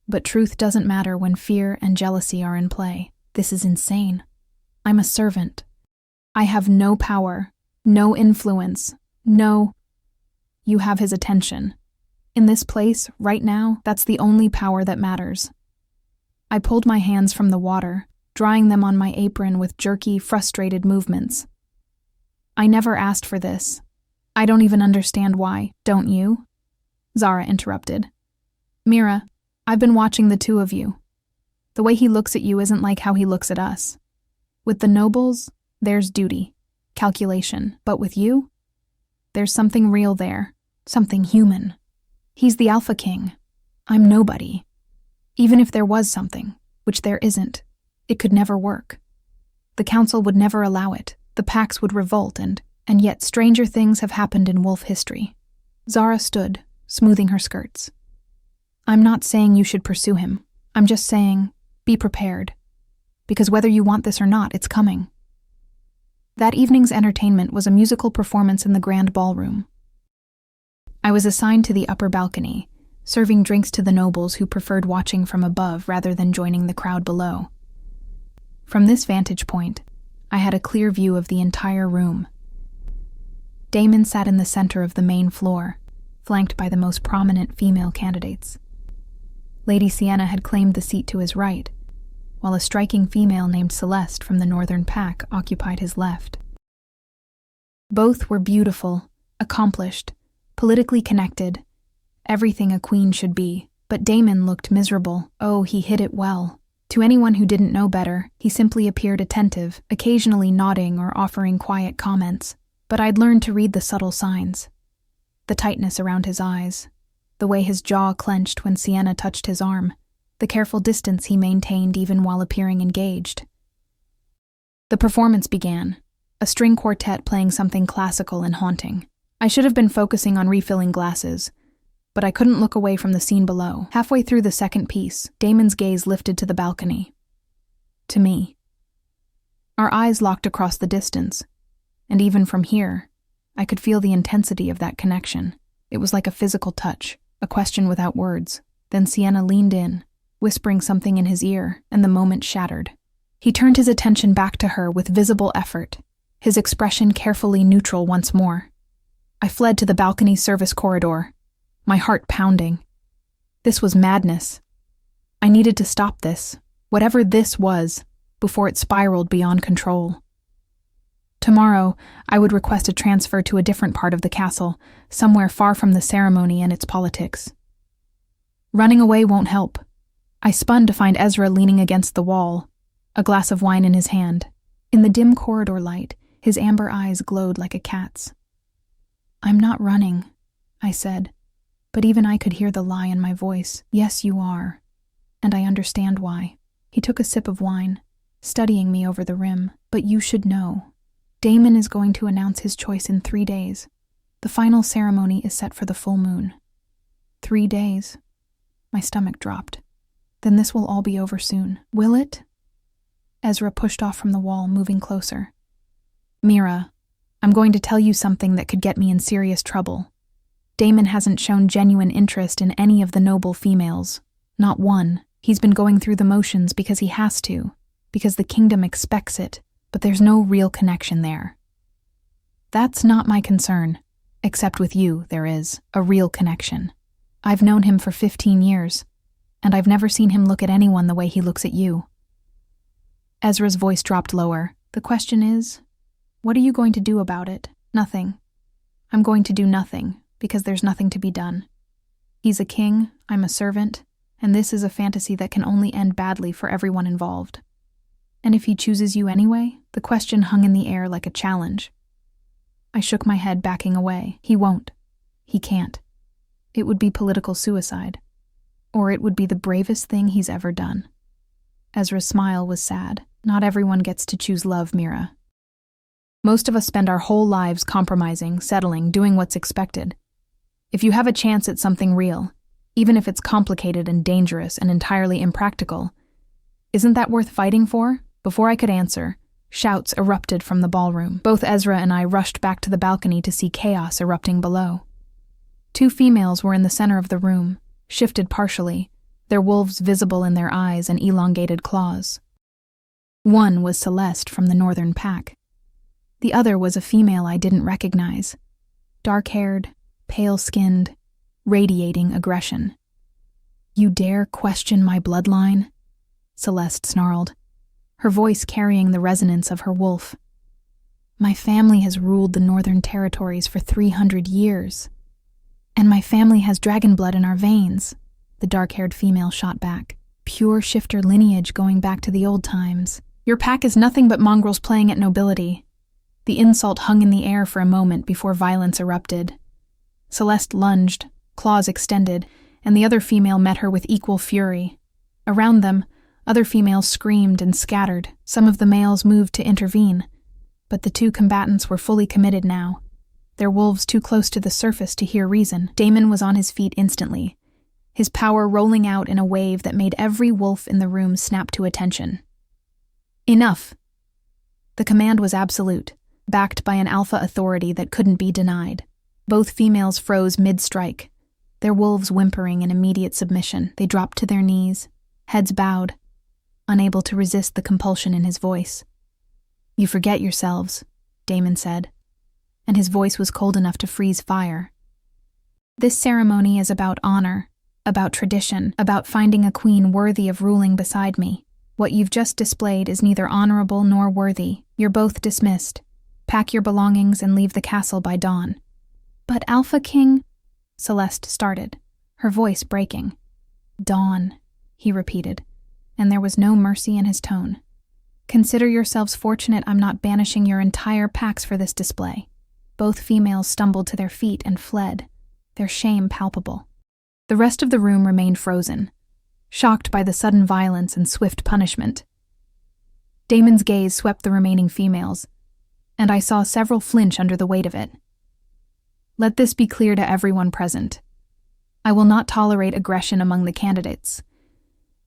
Speaker 1: But truth doesn't matter when fear and jealousy are in play. This is insane. I'm a servant. I have no power, no influence, no. You have his attention. In this place, right now, that's the only power that matters." I pulled my hands from the water, drying them on my apron with jerky, frustrated movements. "I never asked for this. I don't even understand why, don't you?" Zara interrupted. "Mira, I've been watching the 2 of you. The way he looks at you isn't like how he looks at us. With the nobles, there's duty, calculation, but with you, there's something real there, something human. He's the Alpha King. I'm nobody. Even if there was something, which there isn't, it could never work. The council would never allow it. The packs would revolt, and yet stranger things have happened in wolf history." Zara stood, smoothing her skirts. "I'm not saying you should pursue him. I'm just saying, be prepared. Because whether you want this or not, it's coming." That evening's entertainment was a musical performance in the grand ballroom. I was assigned to the upper balcony, serving drinks to the nobles who preferred watching from above rather than joining the crowd below. From this vantage point, I had a clear view of the entire room. Damon sat in the center of the main floor, flanked by the most prominent female candidates. Lady Sienna had claimed the seat to his right, while a striking female named Celeste from the Northern Pack occupied his left. Both were beautiful, accomplished, politically connected, everything a queen should be, but Damon looked miserable. Oh, he hid it well. To anyone who didn't know better, he simply appeared attentive, occasionally nodding or offering quiet comments. But I'd learned to read the subtle signs. The tightness around his eyes, the way his jaw clenched when Sienna touched his arm, the careful distance he maintained even while appearing engaged. The performance began, a string quartet playing something classical and haunting. I should have been focusing on refilling glasses, but I couldn't look away from the scene below. Halfway through the second piece, Damon's gaze lifted to the balcony. To me. Our eyes locked across the distance, and even from here, I could feel the intensity of that connection. It was like a physical touch, a question without words. Then Sienna leaned in, whispering something in his ear, and the moment shattered. He turned his attention back to her with visible effort, his expression carefully neutral once more. I fled to the balcony service corridor, my heart pounding. This was madness. I needed to stop this, whatever this was, before it spiraled beyond control. Tomorrow, I would request a transfer to a different part of the castle, somewhere far from the ceremony and its politics. Running away won't help. I spun to find Ezra leaning against the wall, a glass of wine in his hand. In the dim corridor light, his amber eyes glowed like a cat's. "I'm not running," I said, but even I could hear the lie in my voice. "Yes, you are, and I understand why." He took a sip of wine, studying me over the rim. "But you should know. Damon is going to announce his choice in 3 days. The final ceremony is set for the full moon." 3 days. My stomach dropped. Then this will all be over soon. Will it? Ezra pushed off from the wall, moving closer. "Mira, I'm going to tell you something that could get me in serious trouble. Damon hasn't shown genuine interest in any of the noble females. Not one. He's been going through the motions because he has to, because the kingdom expects it, but there's no real connection there. That's not my concern, except with you there is a real connection. I've known him for 15 years, and I've never seen him look at anyone the way he looks at you." Ezra's voice dropped lower. "The question is, what are you going to do about it?" "Nothing. I'm going to do nothing, because there's nothing to be done. He's a king, I'm a servant, and this is a fantasy that can only end badly for everyone involved. And if he chooses you anyway?" The question hung in the air like a challenge. I shook my head, backing away. "He won't. He can't. It would be political suicide. Or it would be the bravest thing he's ever done." Ezra's smile was sad. "Not everyone gets to choose love, Mira. Most of us spend our whole lives compromising, settling, doing what's expected. If you have a chance at something real, even if it's complicated and dangerous and entirely impractical, isn't that worth fighting for?" Before I could answer, shouts erupted from the ballroom. Both Ezra and I rushed back to the balcony to see chaos erupting below. 2 females were in the center of the room, shifted partially, their wolves visible in their eyes and elongated claws. One was Celeste from the Northern Pack. The other was a female I didn't recognize, dark-haired, pale-skinned, radiating aggression. "You dare question my bloodline?" Celeste snarled, her voice carrying the resonance of her wolf. "My family has ruled the Northern Territories for 300 years. And my family has dragon blood in our veins," the dark-haired female shot back. "Pure shifter lineage going back to the old times. Your pack is nothing but mongrels playing at nobility." The insult hung in the air for a moment before violence erupted. Celeste lunged, claws extended, and the other female met her with equal fury. Around them, other females screamed and scattered. Some of the males moved to intervene, but the 2 combatants were fully committed now, their wolves too close to the surface to hear reason. Damon was on his feet instantly, his power rolling out in a wave that made every wolf in the room snap to attention. "Enough!" The command was absolute, backed by an alpha authority that couldn't be denied. Both females froze mid-strike, their wolves whimpering in immediate submission. They dropped to their knees, heads bowed, unable to resist the compulsion in his voice. "You forget yourselves," Damon said. and his voice was cold enough to freeze fire. "This ceremony is about honor, about tradition, about finding a queen worthy of ruling beside me. What you've just displayed is neither honorable nor worthy. You're both dismissed. Pack your belongings and leave the castle by dawn." "But Alpha King," Celeste started, her voice breaking. "Dawn," he repeated, and there was no mercy in his tone. "Consider yourselves fortunate I'm not banishing your entire packs for this display." Both females stumbled to their feet and fled, their shame palpable. The rest of the room remained frozen, shocked by the sudden violence and swift punishment. Damon's gaze swept the remaining females, and I saw several flinch under the weight of it. "Let this be clear to everyone present. I will not tolerate aggression among the candidates.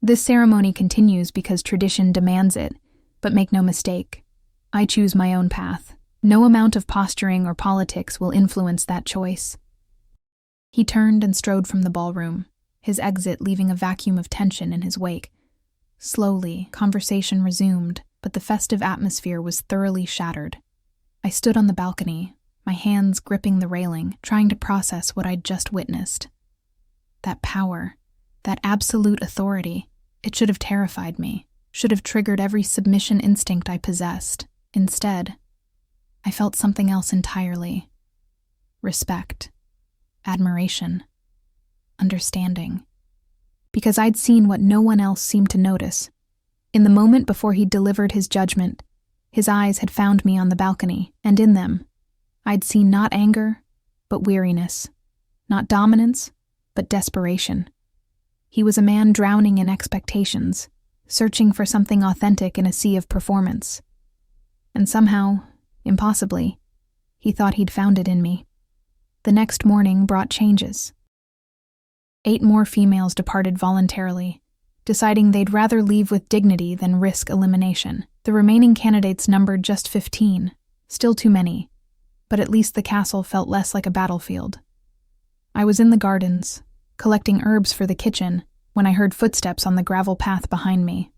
Speaker 1: This ceremony continues because tradition demands it, but make no mistake, I choose my own path. No amount of posturing or politics will influence that choice." He turned and strode from the ballroom, his exit leaving a vacuum of tension in his wake. Slowly, conversation resumed, but the festive atmosphere was thoroughly shattered. I stood on the balcony, my hands gripping the railing, trying to process what I'd just witnessed. That power, that absolute authority, it should have terrified me, should have triggered every submission instinct I possessed. Instead, I felt something else entirely. Respect, admiration, understanding. Because I'd seen what no one else seemed to notice. In the moment before he delivered his judgment, his eyes had found me on the balcony, and in them, I'd seen not anger, but weariness, not dominance, but desperation. He was a man drowning in expectations, searching for something authentic in a sea of performance. And somehow, impossibly, he thought he'd found it in me. The next morning brought changes. 8 more females departed voluntarily, deciding they'd rather leave with dignity than risk elimination. The remaining candidates numbered just 15, still too many, but at least the castle felt less like a battlefield. I was in the gardens, collecting herbs for the kitchen, when I heard footsteps on the gravel path behind me.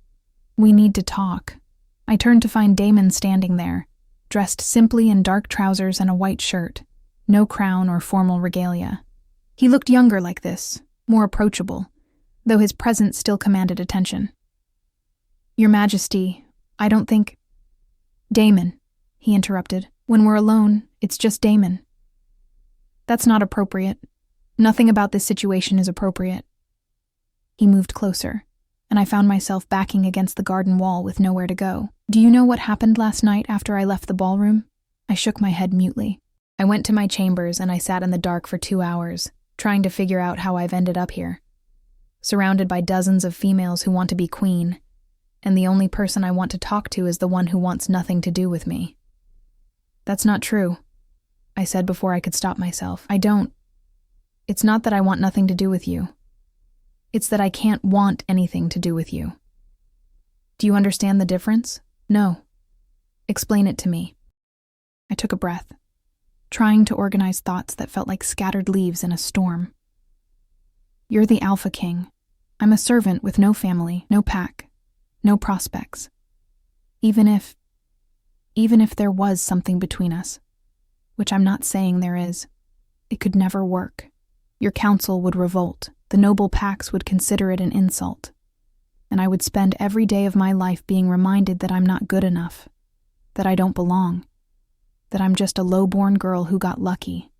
Speaker 1: "We need to talk." I turned to find Damon standing there, dressed simply in dark trousers and a white shirt, no crown or formal regalia. He looked younger like this, more approachable, though his presence still commanded attention. "Your Majesty, I don't think—" "Damon," he interrupted. "When we're alone, it's just Damon." "That's not appropriate. Nothing about this situation is appropriate." He moved closer, and I found myself backing against the garden wall with nowhere to go. "Do you know what happened last night after I left the ballroom?" I shook my head mutely. "I went to my chambers and I sat in the dark for 2 hours, trying to figure out how I've ended up here. Surrounded by dozens of females who want to be queen, and the only person I want to talk to is the one who wants nothing to do with me." "That's not true," I said before I could stop myself. "I don't. It's not that I want nothing to do with you. It's that I can't want anything to do with you." "Do you understand the difference?" "No." "Explain it to me." I took a breath, trying to organize thoughts that felt like scattered leaves in a storm. "You're the Alpha King. I'm a servant with no family, no pack, no prospects. Even if there was something between us, which I'm not saying there is, it could never work. Your council would revolt, the noble packs would consider it an insult, and I would spend every day of my life being reminded that I'm not good enough, that I don't belong, that I'm just a low-born girl who got lucky.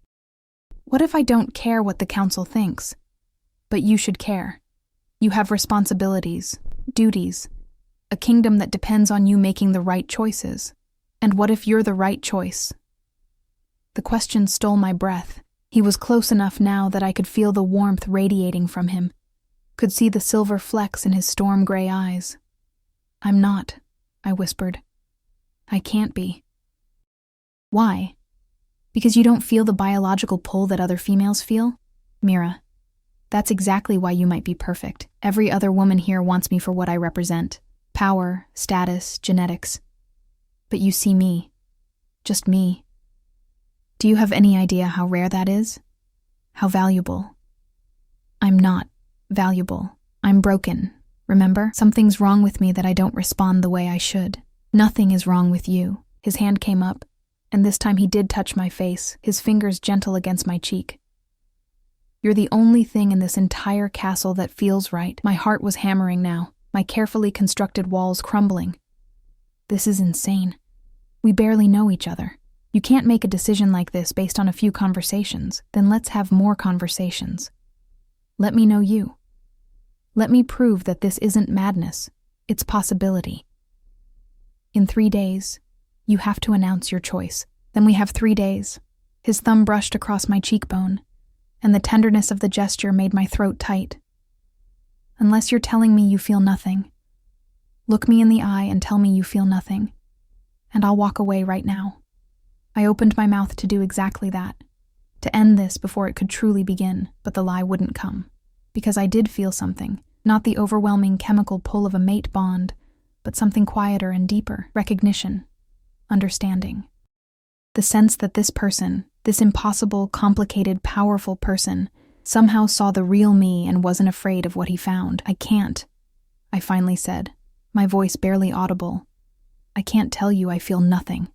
Speaker 1: What if I don't care what the council thinks? But you should care. You have responsibilities, duties, a kingdom that depends on you making the right choices. And what if you're the right choice?" The question stole my breath. He was close enough now that I could feel the warmth radiating from him, could see the silver flecks in his storm-gray eyes. "I'm not," I whispered. "I can't be." "Why? Because you don't feel the biological pull that other females feel? Mira, that's exactly why you might be perfect. Every other woman here wants me for what I represent. Power, status, genetics. But you see me. Just me. Do you have any idea how rare that is? How valuable? I'm not valuable. I'm broken, remember? Something's wrong with me that I don't respond the way I should. Nothing is wrong with you." His hand came up, and this time he did touch my face, his fingers gentle against my cheek. "You're the only thing in this entire castle that feels right." My heart was hammering now, my carefully constructed walls crumbling. This is insane. We barely know each other. You can't make a decision like this based on a few conversations. Then let's have more conversations. Let me know you. Let me prove that this isn't madness, it's possibility. In 3 days, you have to announce your choice. Then we have 3 days. His thumb brushed across my cheekbone, and the tenderness of the gesture made my throat tight. Unless you're telling me you feel nothing, look me in the eye and tell me you feel nothing, and I'll walk away right now. I opened my mouth to do exactly that, to end this before it could truly begin, but the lie wouldn't come. Because I did feel something, not the overwhelming chemical pull of a mate bond, but something quieter and deeper: recognition, understanding. The sense that this person, this impossible, complicated, powerful person, somehow saw the real me and wasn't afraid of what he found. "I can't," I finally said, my voice barely audible. "I can't tell you I feel nothing."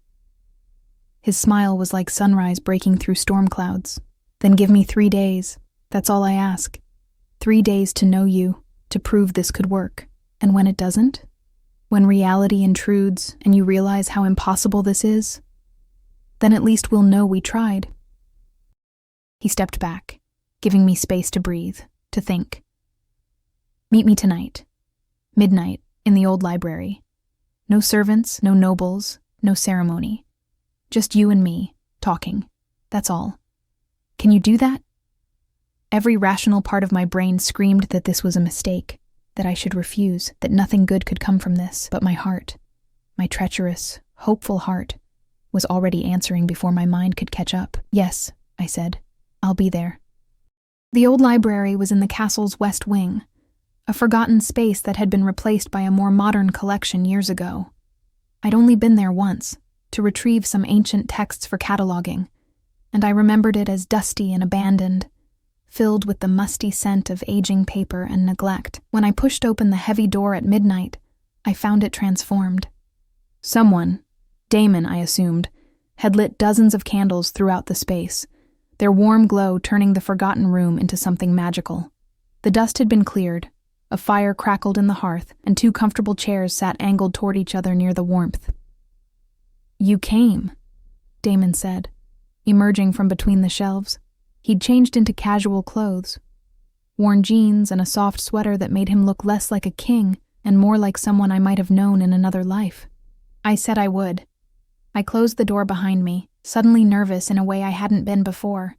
Speaker 1: His smile was like sunrise breaking through storm clouds. "Then give me 3 days. That's all I ask. 3 days to know you, to prove this could work. And when it doesn't? When reality intrudes and you realize how impossible this is? Then at least we'll know we tried." He stepped back, giving me space to breathe, to think. "Meet me tonight. Midnight, in the old library. No servants, no nobles, no ceremony. Just you and me, talking. That's all. Can you do that?" Every rational part of my brain screamed that this was a mistake, that I should refuse, that nothing good could come from this, but my heart, my treacherous, hopeful heart, was already answering before my mind could catch up. "Yes," I said. "I'll be there." The old library was in the castle's west wing, a forgotten space that had been replaced by a more modern collection years ago. I'd only been there once, to retrieve some ancient texts for cataloging, and I remembered it as dusty and abandoned, filled with the musty scent of aging paper and neglect. When I pushed open the heavy door at midnight, I found it transformed. Someone, Damon I assumed, had lit dozens of candles throughout the space, their warm glow turning the forgotten room into something magical. The dust had been cleared, a fire crackled in the hearth, and 2 comfortable chairs sat angled toward each other near the warmth. "You came," Damon said, emerging from between the shelves. He'd changed into casual clothes, worn jeans and a soft sweater that made him look less like a king and more like someone I might have known in another life. I said I would. I closed the door behind me, suddenly nervous in a way I hadn't been before.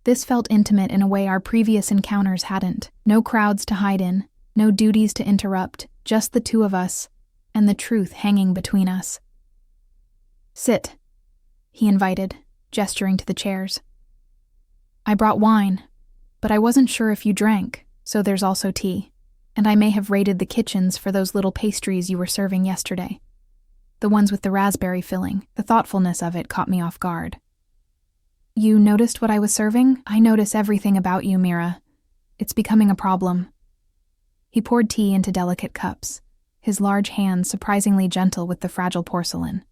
Speaker 1: This felt intimate in a way our previous encounters hadn't. No crowds to hide in, no duties to interrupt, just the 2 of us, and the truth hanging between us. "Sit," he invited, gesturing to the chairs. "I brought wine, but I wasn't sure if you drank, so there's also tea, and I may have raided the kitchens for those little pastries you were serving yesterday. The ones with the raspberry filling. The thoughtfulness of it caught me off guard." "You noticed what I was serving?" "I notice everything about you, Mira. It's becoming a problem." He poured tea into delicate cups, his large hands surprisingly gentle with the fragile porcelain.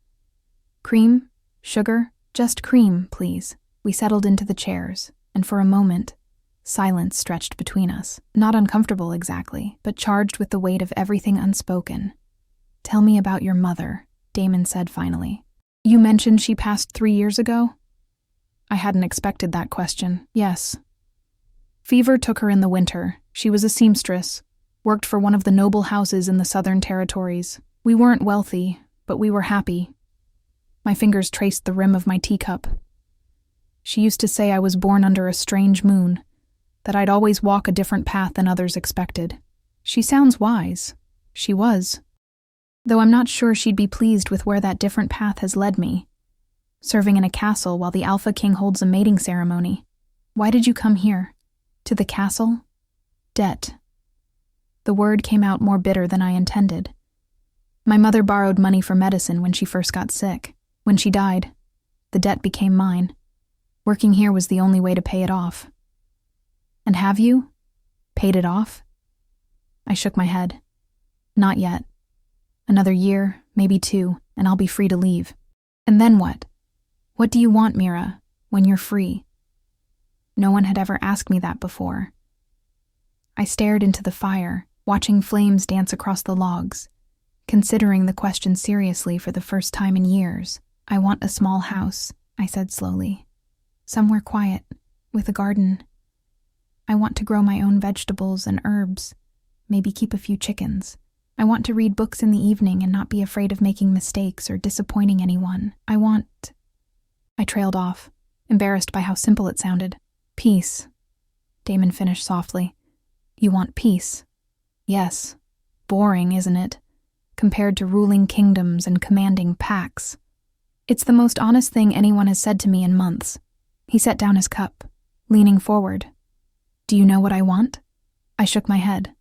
Speaker 1: "Cream? Sugar? Just cream, please." We settled into the chairs, and for a moment, silence stretched between us. Not uncomfortable exactly, but charged with the weight of everything unspoken. "Tell me about your mother," Damon said finally. "You mentioned she passed 3 years ago?" I hadn't expected that question. "Yes. Fever took her in the winter. She was a seamstress, worked for one of the noble houses in the Southern Territories. We weren't wealthy, but we were happy." My fingers traced the rim of my teacup. "She used to say I was born under a strange moon, that I'd always walk a different path than others expected. She sounds wise. She was. Though I'm not sure she'd be pleased with where that different path has led me. Serving in a castle while the Alpha King holds a mating ceremony. Why did you come here? To the castle? Debt." The word came out more bitter than I intended. My mother borrowed money for medicine when she first got sick. When she died, the debt became mine. Working here was the only way to pay it off. "And have you? Paid it off?" I shook my head. "Not yet. Another year, maybe 2, and I'll be free to leave." "And then what?" What do you want, Mira, when you're free? No one had ever asked me that before. I stared into the fire, watching flames dance across the logs, considering the question seriously for the first time in years. I want a small house, I said slowly. Somewhere quiet, with a garden. I want to grow my own vegetables and herbs, maybe keep a few chickens. I want to read books in the evening and not be afraid of making mistakes or disappointing anyone. I trailed off, embarrassed by how simple it sounded. Peace, Damon finished softly. You want peace? Yes. Boring, isn't it? Compared to ruling kingdoms and commanding packs. It's the most honest thing anyone has said to me in months. He set down his cup, leaning forward. Do you know what I want? I shook my head.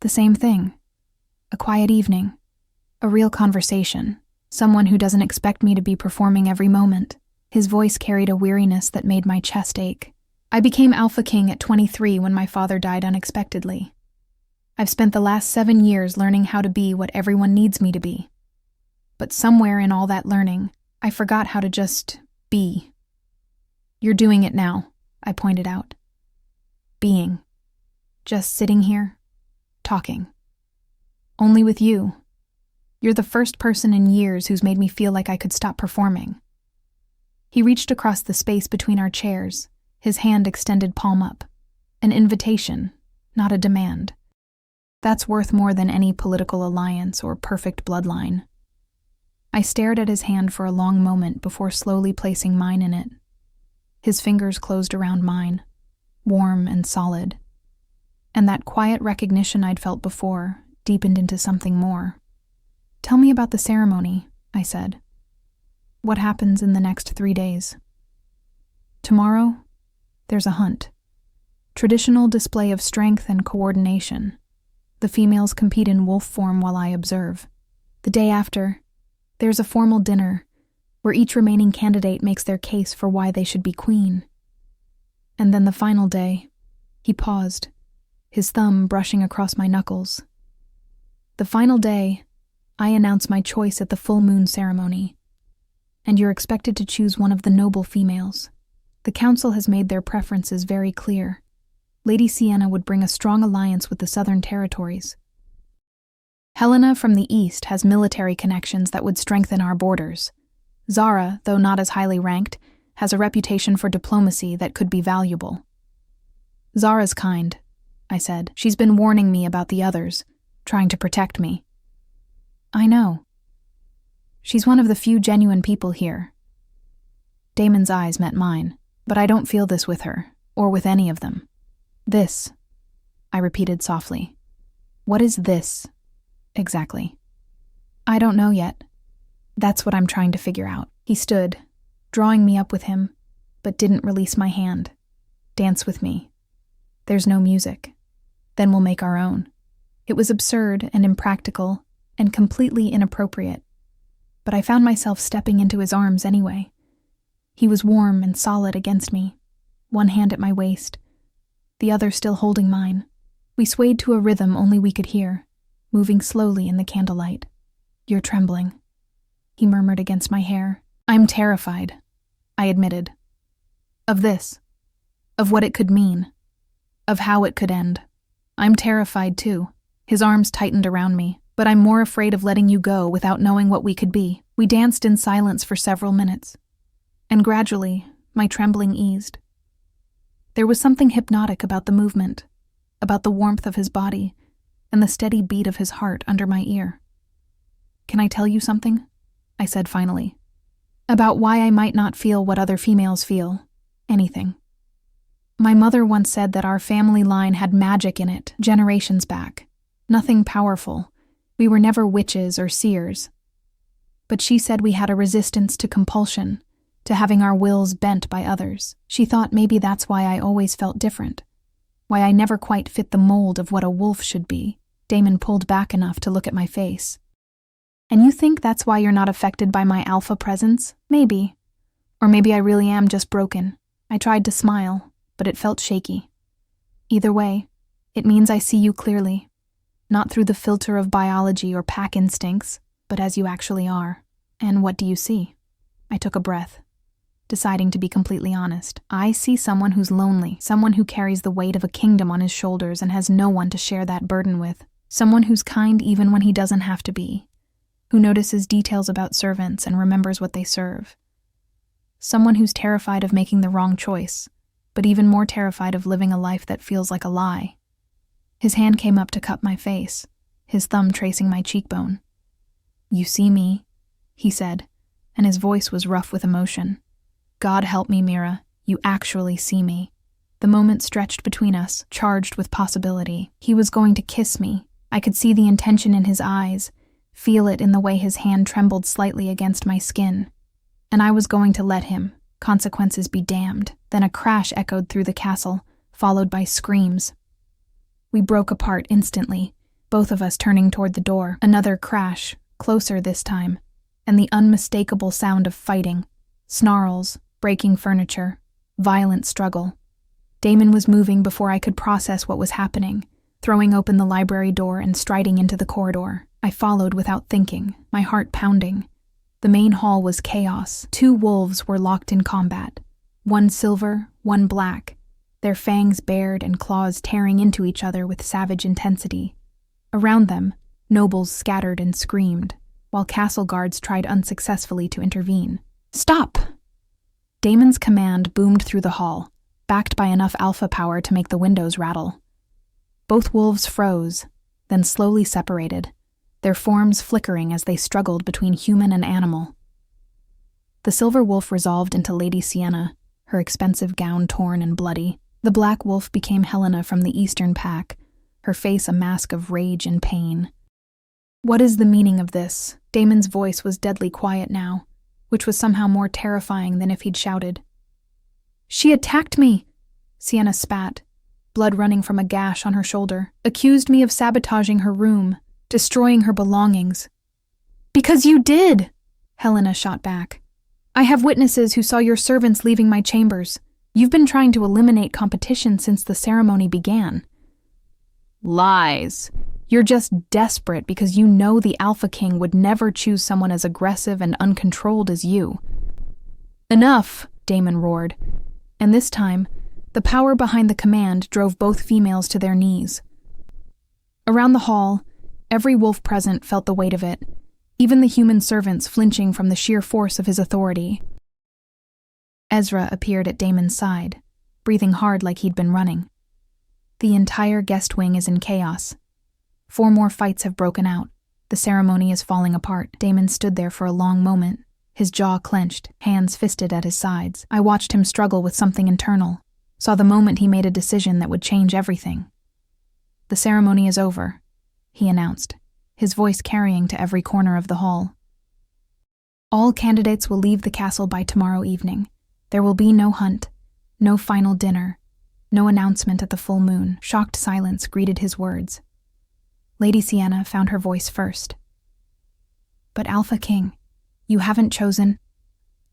Speaker 1: The same thing. A quiet evening. A real conversation. Someone who doesn't expect me to be performing every moment. His voice carried a weariness that made my chest ache. I became Alpha King at 23 when my father died unexpectedly. I've spent the last 7 years learning how to be what everyone needs me to be. But somewhere in all that learning, I forgot how to just be. You're doing it now, I pointed out. Being. Just sitting here, talking. Only with you. You're the first person in years who's made me feel like I could stop performing. He reached across the space between our chairs, his hand extended palm up. An invitation, not a demand. That's worth more than any political alliance or perfect bloodline. I stared at his hand for a long moment before slowly placing mine in it. His fingers closed around mine, warm and solid. And that quiet recognition I'd felt before deepened into something more. Tell me about the ceremony, I said. What happens in the next 3 days? Tomorrow, there's a hunt. Traditional display of strength and coordination. The females compete in wolf form while I observe. The day after, there's a formal dinner where each remaining candidate makes their case for why they should be queen. And then the final day, he paused, his thumb brushing across my knuckles. The final day, I announce my choice at the full moon ceremony, and you're expected to choose one of the noble females. The council has made their preferences very clear. Lady Sienna would bring a strong alliance with the southern territories. Helena from the east has military connections that would strengthen our borders. Zara, though not as highly ranked, has a reputation for diplomacy that could be valuable. Zara's kind, I said. She's been warning me about the others, trying to protect me. I know. She's one of the few genuine people here. Damon's eyes met mine, but I don't feel this with her, or with any of them. This, I repeated softly. What is this, exactly? I don't know yet. That's what I'm trying to figure out. He stood, drawing me up with him, but didn't release my hand. Dance with me. There's no music. Then we'll make our own. It was absurd and impractical and completely inappropriate, but I found myself stepping into his arms anyway. He was warm and solid against me, one hand at my waist, the other still holding mine. We swayed to a rhythm only we could hear, moving slowly in the candlelight. You're trembling, he murmured against my hair. I'm terrified, I admitted. Of this, of what it could mean, of how it could end. I'm terrified too. His arms tightened around me, but I'm more afraid of letting you go without knowing what we could be. We danced in silence for several minutes, and gradually, my trembling eased. There was something hypnotic about the movement, about the warmth of his body, and the steady beat of his heart under my ear. Can I tell you something? I said finally. About why I might not feel what other females feel. Anything. My mother once said that our family line had magic in it, generations back. Nothing powerful. We were never witches or seers. But she said we had a resistance to compulsion, to having our wills bent by others. She thought maybe that's why I always felt different, why I never quite fit the mold of what a wolf should be. Damon pulled back enough to look at my face. And you think that's why you're not affected by my alpha presence? Maybe. Or maybe I really am just broken. I tried to smile, but it felt shaky. Either way, it means I see you clearly, not through the filter of biology or pack instincts, but as you actually are. And what do you see? I took a breath. deciding to be completely honest. I see someone who's lonely, someone who carries the weight of a kingdom on his shoulders and has no one to share that burden with, someone who's kind even when he doesn't have to be, who notices details about servants and remembers what they serve. Someone who's terrified of making the wrong choice, but even more terrified of living a life that feels like a lie. His hand came up to cup my face, his thumb tracing my cheekbone. "You see me," he said, and his voice was rough with emotion. "God help me, Mira, you actually see me." The moment stretched between us, charged with possibility. He was going to kiss me. I could see the intention in his eyes, feel it in the way his hand trembled slightly against my skin. And I was going to let him. Consequences be damned. Then a crash echoed through the castle, followed by screams. We broke apart instantly, both of us turning toward the door. Another crash, closer this time, and the unmistakable sound of fighting. Snarls, breaking furniture, violent struggle. Damon was moving before I could process what was happening, throwing open the library door and striding into the corridor. I followed without thinking, my heart pounding. The main hall was chaos. 2 wolves were locked in combat. One silver, one black, their fangs bared and claws tearing into each other with savage intensity. Around them, nobles scattered and screamed, while castle guards tried unsuccessfully to intervene. "Stop!" Damon's command boomed through the hall, backed by enough alpha power to make the windows rattle. Both wolves froze, then slowly separated, their forms flickering as they struggled between human and animal. The silver wolf resolved into Lady Sienna, her expensive gown torn and bloody. The black wolf became Helena from the Eastern Pack, her face a mask of rage and pain. "What is the meaning of this?" Damon's voice was deadly quiet now, which was somehow more terrifying than if he'd shouted. "She attacked me!" Sienna spat, blood running from a gash on her shoulder. "Accused me of sabotaging her room, destroying her belongings." "Because you did!" Helena shot back. "I have witnesses who saw your servants leaving my chambers. You've been trying to eliminate competition since the ceremony began." "Lies. You're just desperate because you know the Alpha King would never choose someone as aggressive and uncontrolled as you." "Enough," Damon roared. And this time, the power behind the command drove both females to their knees. Around the hall, every wolf present felt the weight of it, even the human servants flinching from the sheer force of his authority. Ezra appeared at Damon's side, breathing hard like he'd been running. The entire guest wing is in chaos. 4 more fights have broken out. The ceremony is falling apart. Damon stood there for a long moment, his jaw clenched, hands fisted at his sides. I watched him struggle with something internal, saw the moment he made a decision that would change everything. "The ceremony is over," he announced, his voice carrying to every corner of the hall. "All candidates will leave the castle by tomorrow evening. There will be no hunt, no final dinner, no announcement at the full moon." Shocked silence greeted his words. Lady Sienna found her voice first. "But Alpha King, you haven't chosen."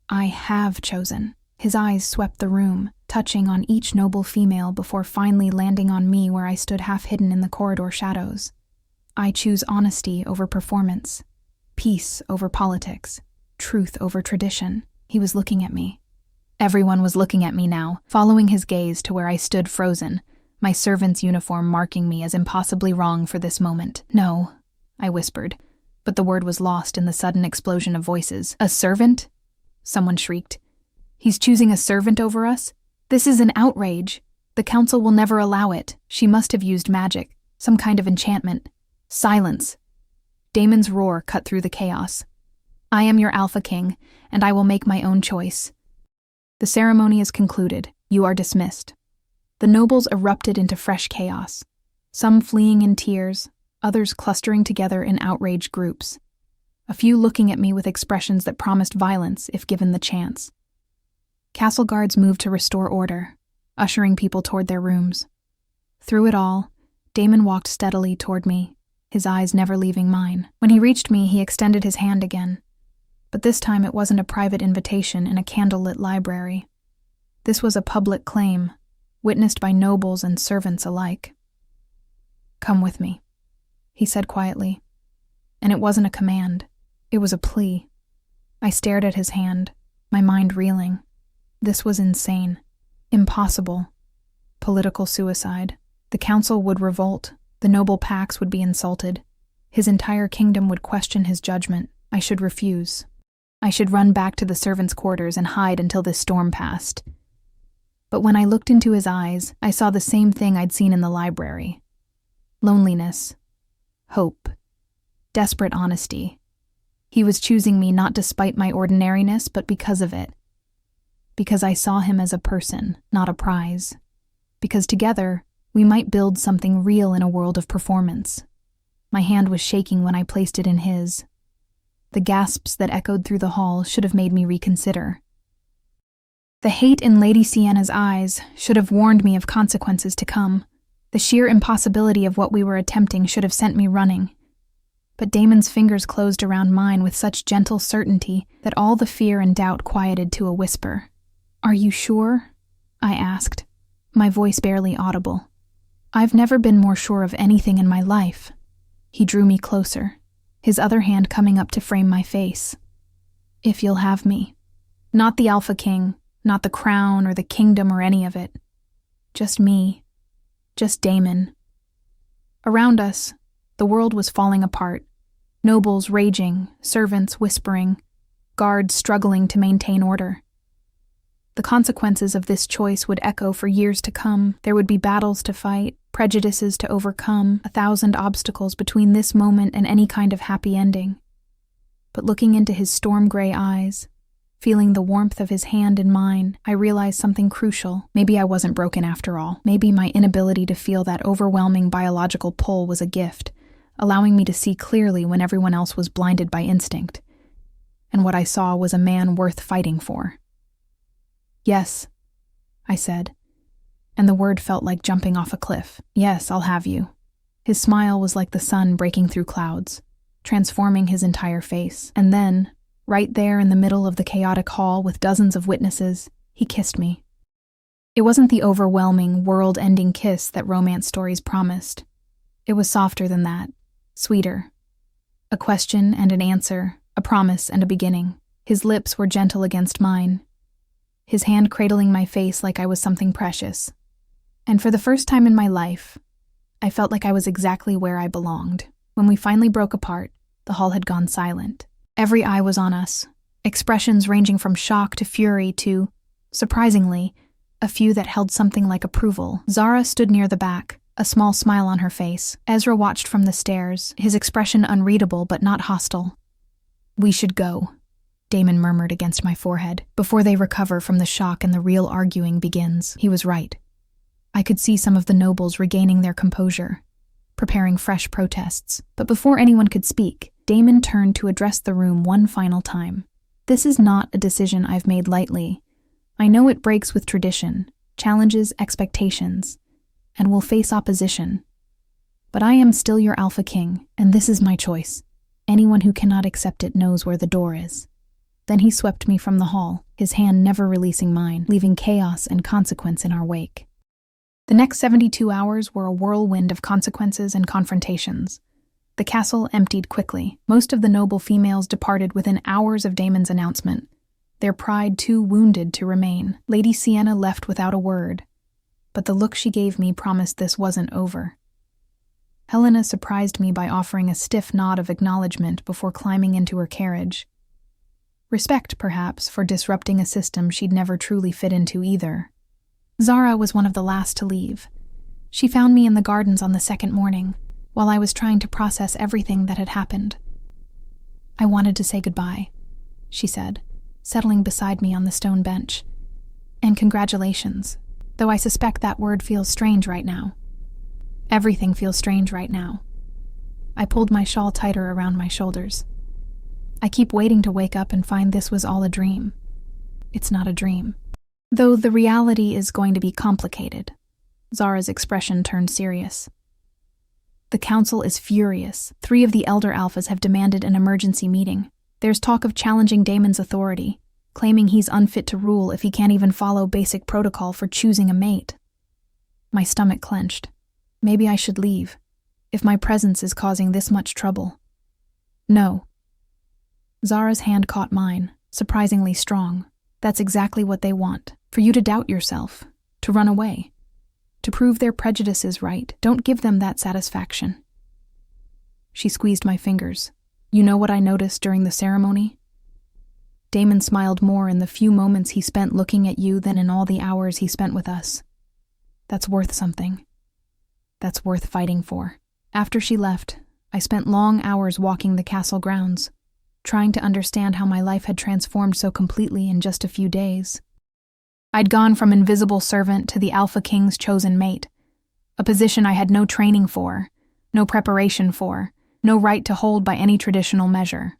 Speaker 1: "I have chosen." His eyes swept the room, touching on each noble female before finally landing on me where I stood half hidden in the corridor shadows. "I choose honesty over performance, peace over politics, truth over tradition." He was looking at me. Everyone was looking at me now, following his gaze to where I stood frozen, my servant's uniform marking me as impossibly wrong for this moment. "No," I whispered, but the word was lost in the sudden explosion of voices. "A servant?" someone shrieked. "He's choosing a servant over us? This is an outrage. The council will never allow it. She must have used magic, some kind of enchantment." "Silence!" Damon's roar cut through the chaos. "I am your Alpha King, and I will make my own choice. The ceremony is concluded. You are dismissed." The nobles erupted into fresh chaos, some fleeing in tears, others clustering together in outraged groups, a few looking at me with expressions that promised violence if given the chance. Castle guards moved to restore order, ushering people toward their rooms. Through it all, Damon walked steadily toward me, his eyes never leaving mine. When he reached me, he extended his hand again. But this time it wasn't a private invitation in a candlelit library. This was a public claim, witnessed by nobles and servants alike. "Come with me," he said quietly. And it wasn't a command. It was a plea. I stared at his hand, my mind reeling. This was insane. Impossible. Political suicide. The council would revolt. The noble Pax would be insulted. His entire kingdom would question his judgment. I should refuse. I should run back to the servants' quarters and hide until this storm passed. But when I looked into his eyes, I saw the same thing I'd seen in the library. Loneliness. Hope. Desperate honesty. He was choosing me not despite my ordinariness, but because of it. Because I saw him as a person, not a prize. Because together, we might build something real in a world of performance. My hand was shaking when I placed it in his. The gasps that echoed through the hall should have made me reconsider. The hate in Lady Sienna's eyes should have warned me of consequences to come. The sheer impossibility of what we were attempting should have sent me running. But Damon's fingers closed around mine with such gentle certainty that all the fear and doubt quieted to a whisper. "Are you sure?" I asked, my voice barely audible. "I've never been more sure of anything in my life." He drew me closer, his other hand coming up to frame my face. "If you'll have me. Not the Alpha King, not the crown or the kingdom or any of it. Just me. Just Damon." Around us, the world was falling apart. Nobles raging, servants whispering, guards struggling to maintain order. The consequences of this choice would echo for years to come. There would be battles to fight, prejudices to overcome, 1,000 obstacles between this moment and any kind of happy ending. But looking into his storm-gray eyes, feeling the warmth of his hand in mine, I realized something crucial. Maybe I wasn't broken after all. Maybe my inability to feel that overwhelming biological pull was a gift, allowing me to see clearly when everyone else was blinded by instinct. And what I saw was a man worth fighting for. "Yes," I said, and the word felt like jumping off a cliff. "Yes, I'll have you." His smile was like the sun breaking through clouds, transforming his entire face. And then, right there in the middle of the chaotic hall with dozens of witnesses, he kissed me. It wasn't the overwhelming, world-ending kiss that romance stories promised. It was softer than that, sweeter. A question and an answer, a promise and a beginning. His lips were gentle against mine, his hand cradling my face like I was something precious. And for the first time in my life, I felt like I was exactly where I belonged. When we finally broke apart, the hall had gone silent. Every eye was on us, expressions ranging from shock to fury to, surprisingly, a few that held something like approval. Zara stood near the back, a small smile on her face. Ezra watched from the stairs, his expression unreadable but not hostile. "We should go," Damon murmured against my forehead. "Before they recover from the shock and the real arguing begins." He was right. I could see some of the nobles regaining their composure, preparing fresh protests. But before anyone could speak, Damon turned to address the room one final time. "This is not a decision I've made lightly. I know it breaks with tradition, challenges expectations, and will face opposition. But I am still your Alpha King, and this is my choice. Anyone who cannot accept it knows where the door is." Then he swept me from the hall, his hand never releasing mine, leaving chaos and consequence in our wake. The next 72 hours were a whirlwind of consequences and confrontations. The castle emptied quickly. Most of the noble females departed within hours of Damon's announcement, their pride too wounded to remain. Lady Sienna left without a word, but the look she gave me promised this wasn't over. Helena surprised me by offering a stiff nod of acknowledgement before climbing into her carriage. Respect, perhaps, for disrupting a system she'd never truly fit into either. Zara was one of the last to leave. She found me in the gardens on the second morning, while I was trying to process everything that had happened. "I wanted to say goodbye," she said, settling beside me on the stone bench. "And congratulations, though I suspect that word feels strange right now. Everything feels strange right now." I pulled my shawl tighter around my shoulders. I keep waiting to wake up and find this was all a dream. It's not a dream. Though the reality is going to be complicated. Zara's expression turned serious. "The council is furious. 3 of the elder alphas have demanded an emergency meeting. There's talk of challenging Damon's authority, claiming he's unfit to rule if he can't even follow basic protocol for choosing a mate." My stomach clenched. Maybe I should leave, if my presence is causing this much trouble. "No." Zara's hand caught mine, surprisingly strong, That's exactly what they want, for you to doubt yourself, to run away, to prove their prejudice is right. Don't give them that satisfaction. She squeezed my fingers. You know what I noticed during the ceremony? Damon smiled more in the few moments he spent looking at you than in all the hours he spent with us. That's worth something. That's worth fighting for. After she left, I spent long hours walking the castle grounds, trying to understand how my life had transformed so completely in just a few days. I'd gone from invisible servant to the Alpha King's chosen mate, a position I had no training for, no preparation for, no right to hold by any traditional measure.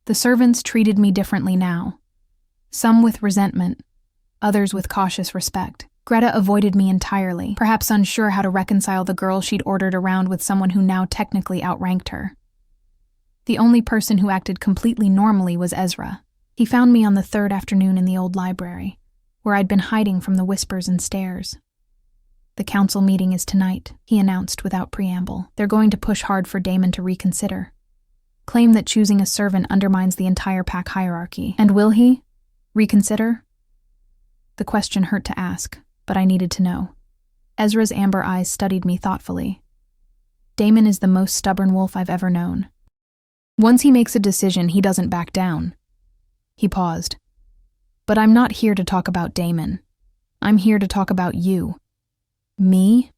Speaker 1: The servants treated me differently now, some with resentment, others with cautious respect. Greta avoided me entirely, perhaps unsure how to reconcile the girl she'd ordered around with someone who now technically outranked her. The only person who acted completely normally was Ezra. He found me on the third afternoon in the old library, where I'd been hiding from the whispers and stares. The council meeting is tonight, he announced without preamble. They're going to push hard for Damon to reconsider, claim that choosing a servant undermines the entire pack hierarchy. And will he reconsider? The question hurt to ask, but I needed to know. Ezra's amber eyes studied me thoughtfully. Damon is the most stubborn wolf I've ever known. Once he makes a decision, he doesn't back down. He paused. But I'm not here to talk about Damon. I'm here to talk about you. Me?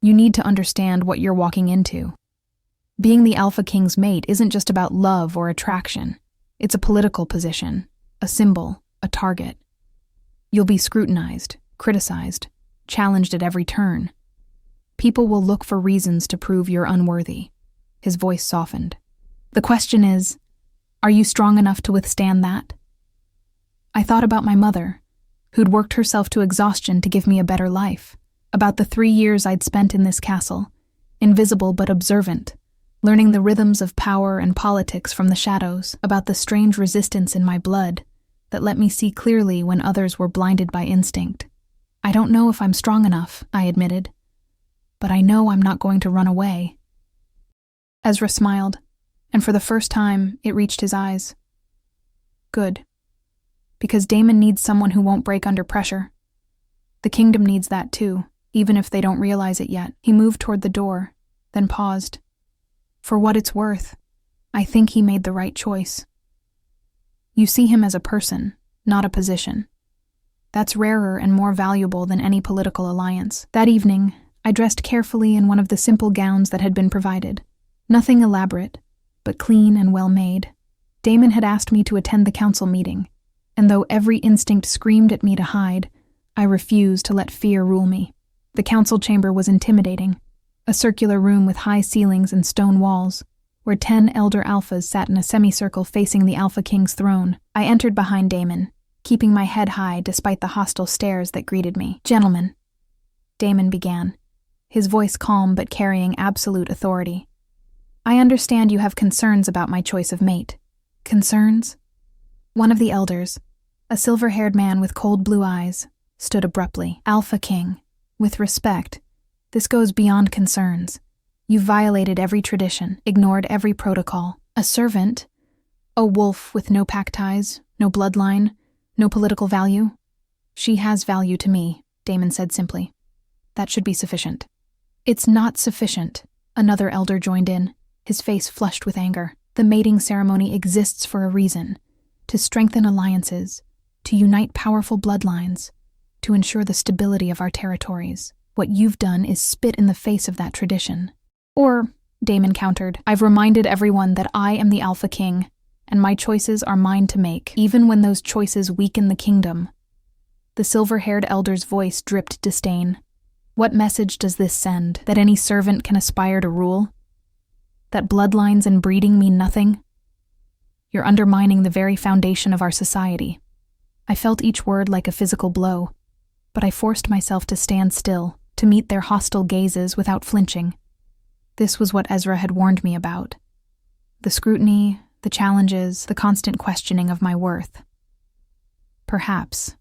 Speaker 1: You need to understand what you're walking into. Being the Alpha King's mate isn't just about love or attraction. It's a political position, a symbol, a target. You'll be scrutinized, criticized, challenged at every turn. People will look for reasons to prove you're unworthy. His voice softened. The question is, are you strong enough to withstand that? I thought about my mother, who'd worked herself to exhaustion to give me a better life, about the 3 years I'd spent in this castle, invisible but observant, learning the rhythms of power and politics from the shadows, about the strange resistance in my blood that let me see clearly when others were blinded by instinct. I don't know if I'm strong enough, I admitted, but I know I'm not going to run away. Ezra smiled, and for the first time, it reached his eyes. Good. Because Damon needs someone who won't break under pressure. The kingdom needs that too, even if they don't realize it yet. He moved toward the door, then paused. For what it's worth, I think he made the right choice. You see him as a person, not a position. That's rarer and more valuable than any political alliance. That evening, I dressed carefully in one of the simple gowns that had been provided. Nothing elaborate, but clean and well-made. Damon had asked me to attend the council meeting, and though every instinct screamed at me to hide, I refused to let fear rule me. The council chamber was intimidating, a circular room with high ceilings and stone walls, where 10 elder alphas sat in a semicircle facing the Alpha King's throne. I entered behind Damon, keeping my head high despite the hostile stares that greeted me. Gentlemen, Damon began, his voice calm but carrying absolute authority. I understand you have concerns about my choice of mate. Concerns? One of the elders, a silver-haired man with cold blue eyes, stood abruptly. Alpha King, with respect, this goes beyond concerns. You've violated every tradition, ignored every protocol. A servant, a wolf with no pack ties, no bloodline, no political value. She has value to me, Damon said simply. That should be sufficient. It's not sufficient, another elder joined in, his face flushed with anger. The mating ceremony exists for a reason, to strengthen alliances, to unite powerful bloodlines, to ensure the stability of our territories. What you've done is spit in the face of that tradition. Or, Damon countered, I've reminded everyone that I am the Alpha King, and my choices are mine to make, even when those choices weaken the kingdom. The silver-haired elder's voice dripped disdain. What message does this send? That any servant can aspire to rule? That bloodlines and breeding mean nothing? You're undermining the very foundation of our society. I felt each word like a physical blow, but I forced myself to stand still, to meet their hostile gazes without flinching. This was what Ezra had warned me about. The scrutiny, the challenges, the constant questioning of my worth. Perhaps,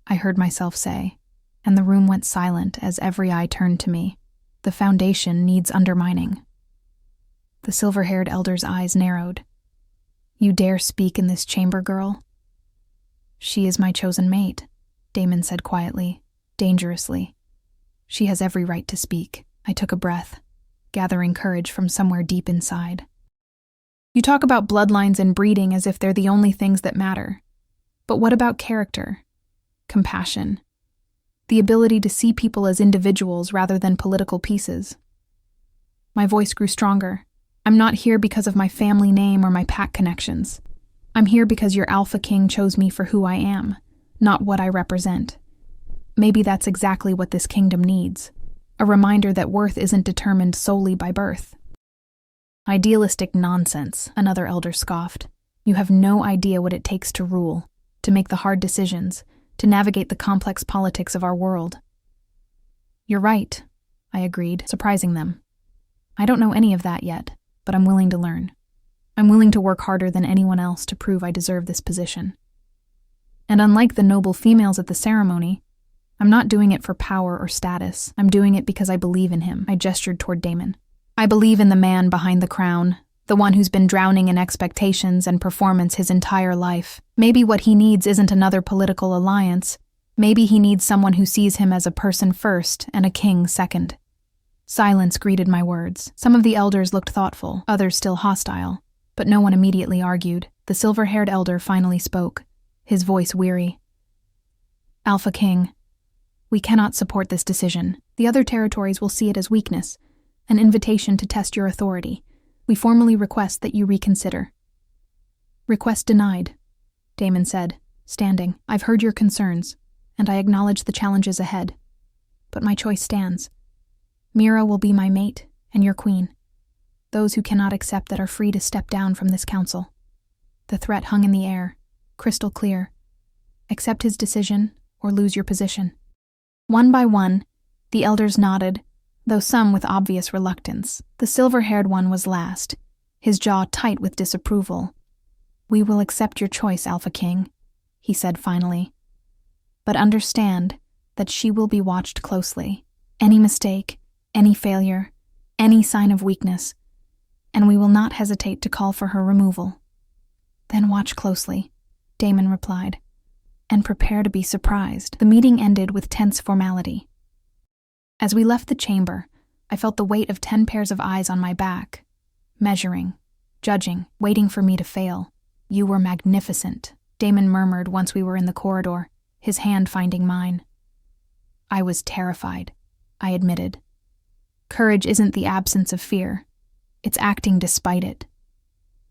Speaker 1: I heard myself say, and the room went silent as every eye turned to me. The foundation needs undermining. The silver-haired elder's eyes narrowed. You dare speak in this chamber, girl? She is my chosen mate, Damon said quietly, dangerously. She has every right to speak. I took a breath, gathering courage from somewhere deep inside. You talk about bloodlines and breeding as if they're the only things that matter. But what about character? Compassion? The ability to see people as individuals rather than political pieces? My voice grew stronger. I'm not here because of my family name or my pack connections. I'm here because your Alpha King chose me for who I am, not what I represent. Maybe that's exactly what this kingdom needs. A reminder that worth isn't determined solely by birth. Idealistic nonsense, another elder scoffed. You have no idea what it takes to rule, to make the hard decisions, to navigate the complex politics of our world. You're right, I agreed, surprising them. I don't know any of that yet, but I'm willing to learn. I'm willing to work harder than anyone else to prove I deserve this position. And unlike the noble females at the ceremony, I'm not doing it for power or status. I'm doing it because I believe in him. I gestured toward Damon. I believe in the man behind the crown, the one who's been drowning in expectations and performance his entire life. Maybe what he needs isn't another political alliance. Maybe he needs someone who sees him as a person first and a king second. Silence greeted my words. Some of the elders looked thoughtful, others still hostile, but no one immediately argued. The silver-haired elder finally spoke, his voice weary. Alpha King, we cannot support this decision. The other territories will see it as weakness, an invitation to test your authority. We formally request that you reconsider. Request denied, Damon said, standing. I've heard your concerns, and I acknowledge the challenges ahead. But my choice stands. Mira will be my mate and your queen. Those who cannot accept that are free to step down from this council. The threat hung in the air, crystal clear. Accept his decision or lose your position. One by one, the elders nodded, though some with obvious reluctance. The silver-haired one was last, his jaw tight with disapproval. We will accept your choice, Alpha King, he said finally. But understand that she will be watched closely. Any mistake, any failure, any sign of weakness, and we will not hesitate to call for her removal. Then watch closely, Damon replied, and prepare to be surprised. The meeting ended with tense formality. As we left the chamber, I felt the weight of 10 pairs of eyes on my back, measuring, judging, waiting for me to fail. You were magnificent, Damon murmured once we were in the corridor, his hand finding mine. I was terrified, I admitted. Courage isn't the absence of fear. It's acting despite it.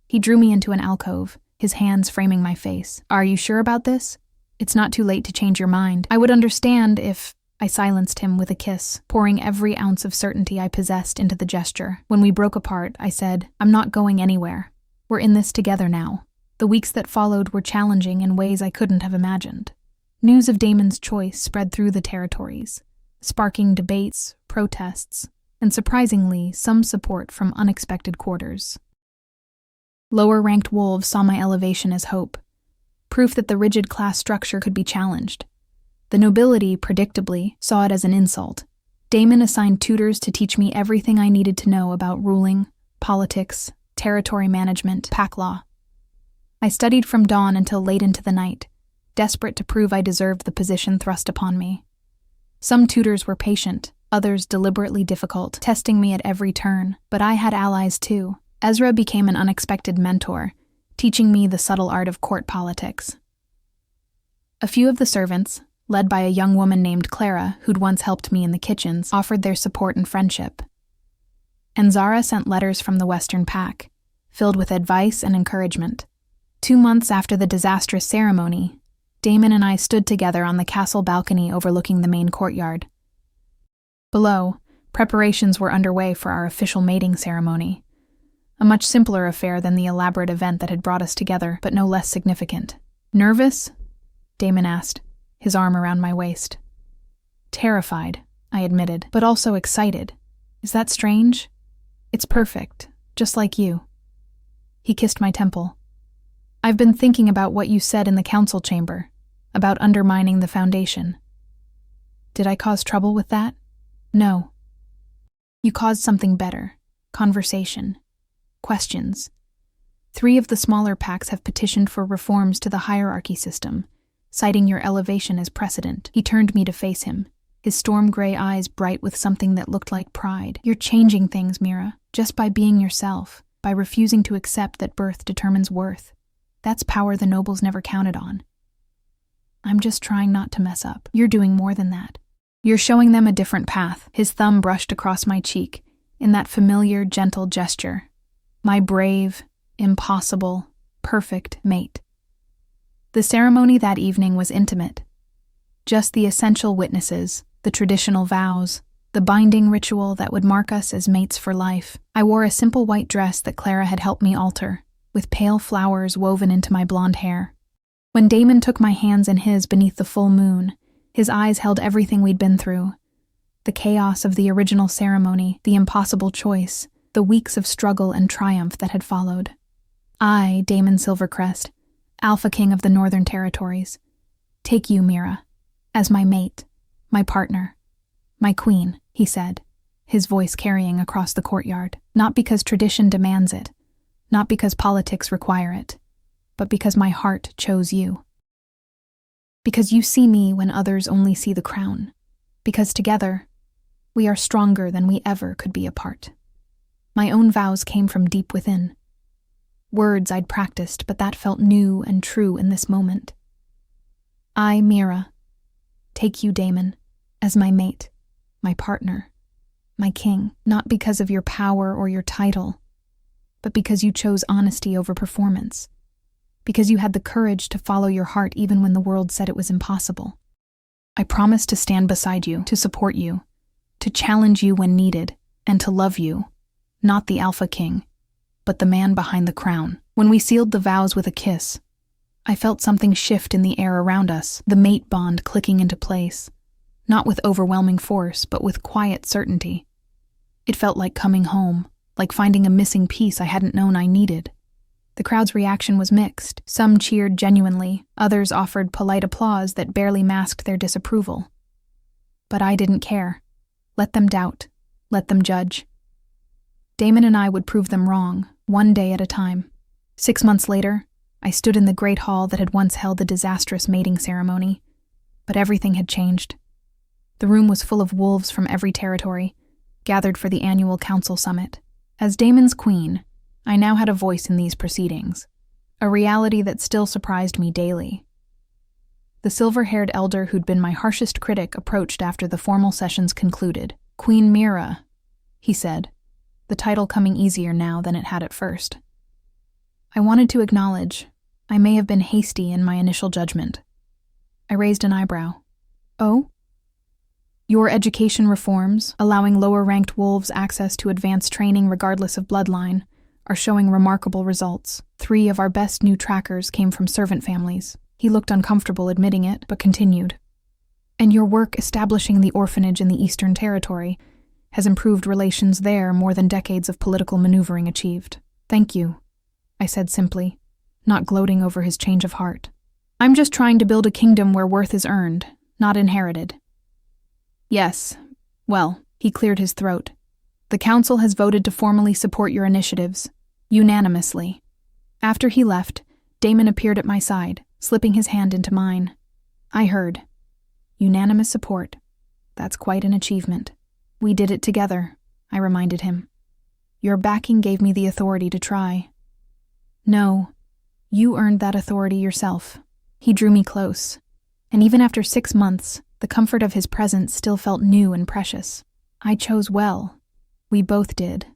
Speaker 1: He drew me into an alcove, his hands framing my face. Are you sure about this? It's not too late to change your mind. I would understand if... I silenced him with a kiss, pouring every ounce of certainty I possessed into the gesture. When we broke apart, I said, I'm not going anywhere. We're in this together now. The weeks that followed were challenging in ways I couldn't have imagined. News of Damon's choice spread through the territories, sparking debates, protests, and surprisingly, some support from unexpected quarters. Lower-ranked wolves saw my elevation as hope, proof that the rigid class structure could be challenged. The nobility, predictably, saw it as an insult. Damon assigned tutors to teach me everything I needed to know about ruling, politics, territory management, pack law. I studied from dawn until late into the night, desperate to prove I deserved the position thrust upon me. Some tutors were patient, others deliberately difficult, testing me at every turn, but I had allies too. Ezra became an unexpected mentor, teaching me the subtle art of court politics. A few of the servants, led by a young woman named Clara, who'd once helped me in the kitchens, offered their support and friendship. And Zara sent letters from the Western Pack, filled with advice and encouragement. 2 months after the disastrous ceremony, Damon and I stood together on the castle balcony overlooking the main courtyard. Below, preparations were underway for our official mating ceremony, a much simpler affair than the elaborate event that had brought us together, but no less significant. Nervous? Damon asked, his arm around my waist. Terrified, I admitted, but also excited. Is that strange? It's perfect, just like you. He kissed my temple. I've been thinking about what you said in the council chamber, about undermining the foundation. Did I cause trouble with that? No. You caused something better. Conversation. Questions. 3 of the smaller packs have petitioned for reforms to the hierarchy system, citing your elevation as precedent. He turned me to face him, his storm-gray eyes bright with something that looked like pride. You're changing things, Mira, just by being yourself, by refusing to accept that birth determines worth. That's power the nobles never counted on. I'm just trying not to mess up. You're doing more than that. You're showing them a different path. His thumb brushed across my cheek, in that familiar, gentle gesture. My brave, impossible, perfect mate. The ceremony that evening was intimate. Just the essential witnesses, the traditional vows, the binding ritual that would mark us as mates for life. I wore a simple white dress that Clara had helped me alter, with pale flowers woven into my blonde hair. When Damon took my hands in his beneath the full moon, his eyes held everything we'd been through. The chaos of the original ceremony, the impossible choice, the weeks of struggle and triumph that had followed. I, Damon Silvercrest, Alpha King of the Northern Territories, take you, Mira, as my mate, my partner, my queen, he said, his voice carrying across the courtyard. Not because tradition demands it, not because politics require it, but because my heart chose you. Because you see me when others only see the crown. Because together, we are stronger than we ever could be apart. My own vows came from deep within. Words I'd practiced, but that felt new and true in this moment. I, Mira, take you, Damon, as my mate, my partner, my king, not because of your power or your title, but because you chose honesty over performance, because you had the courage to follow your heart even when the world said it was impossible. I promise to stand beside you, to support you, to challenge you when needed, and to love you, not the Alpha King, but the man behind the crown. When we sealed the vows with a kiss, I felt something shift in the air around us, the mate bond clicking into place, not with overwhelming force, but with quiet certainty. It felt like coming home, like finding a missing piece I hadn't known I needed. The crowd's reaction was mixed. Some cheered genuinely, others offered polite applause that barely masked their disapproval. But I didn't care. Let them doubt. Let them judge. Damon and I would prove them wrong, one day at a time. 6 months later, I stood in the great hall that had once held the disastrous mating ceremony. But everything had changed. The room was full of wolves from every territory, gathered for the annual council summit. As Damon's queen, I now had a voice in these proceedings, a reality that still surprised me daily. The silver-haired elder who'd been my harshest critic approached after the formal sessions concluded. "Queen Mira," he said, the title coming easier now than it had at first. I wanted to acknowledge I may have been hasty in my initial judgment. I raised an eyebrow. "Oh? Your education reforms, allowing lower-ranked wolves access to advanced training regardless of bloodline, are showing remarkable results. 3 of our best new trackers came from servant families." He looked uncomfortable admitting it, but continued. "And your work establishing the orphanage in the Eastern Territory has improved relations there more than decades of political maneuvering achieved." "Thank you," I said simply, not gloating over his change of heart. "I'm just trying to build a kingdom where worth is earned, not inherited." "Yes, well," he cleared his throat. "The council has voted to formally support your initiatives, unanimously." After he left, Damon appeared at my side, slipping his hand into mine. I heard. Unanimous support. That's quite an achievement. "We did it together," I reminded him. "Your backing gave me the authority to try." "No, you earned that authority yourself." He drew me close, and even after 6 months, the comfort of his presence still felt new and precious. I chose well. We both did.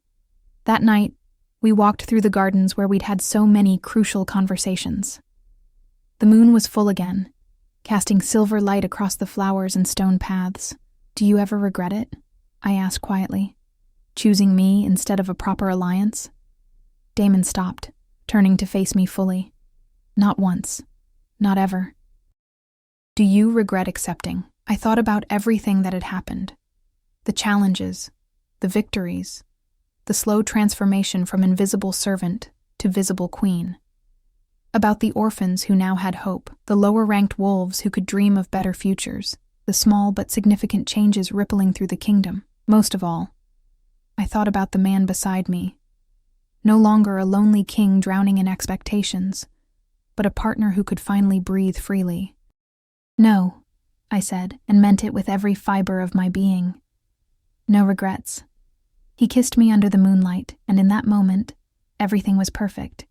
Speaker 1: That night, we walked through the gardens where we'd had so many crucial conversations. The moon was full again, casting silver light across the flowers and stone paths. "Do you ever regret it?" I asked quietly. "Choosing me instead of a proper alliance?" Damon stopped, turning to face me fully. "Not once. Not ever." "Do you regret accepting?" I thought about everything that had happened. The challenges, the victories, the slow transformation from invisible servant to visible queen. About the orphans who now had hope, the lower-ranked wolves who could dream of better futures, the small but significant changes rippling through the kingdom. Most of all, I thought about the man beside me. No longer a lonely king drowning in expectations, but a partner who could finally breathe freely. No, I said, and meant it with every fiber of my being. No regrets. He kissed me under the moonlight, and in that moment, everything was perfect.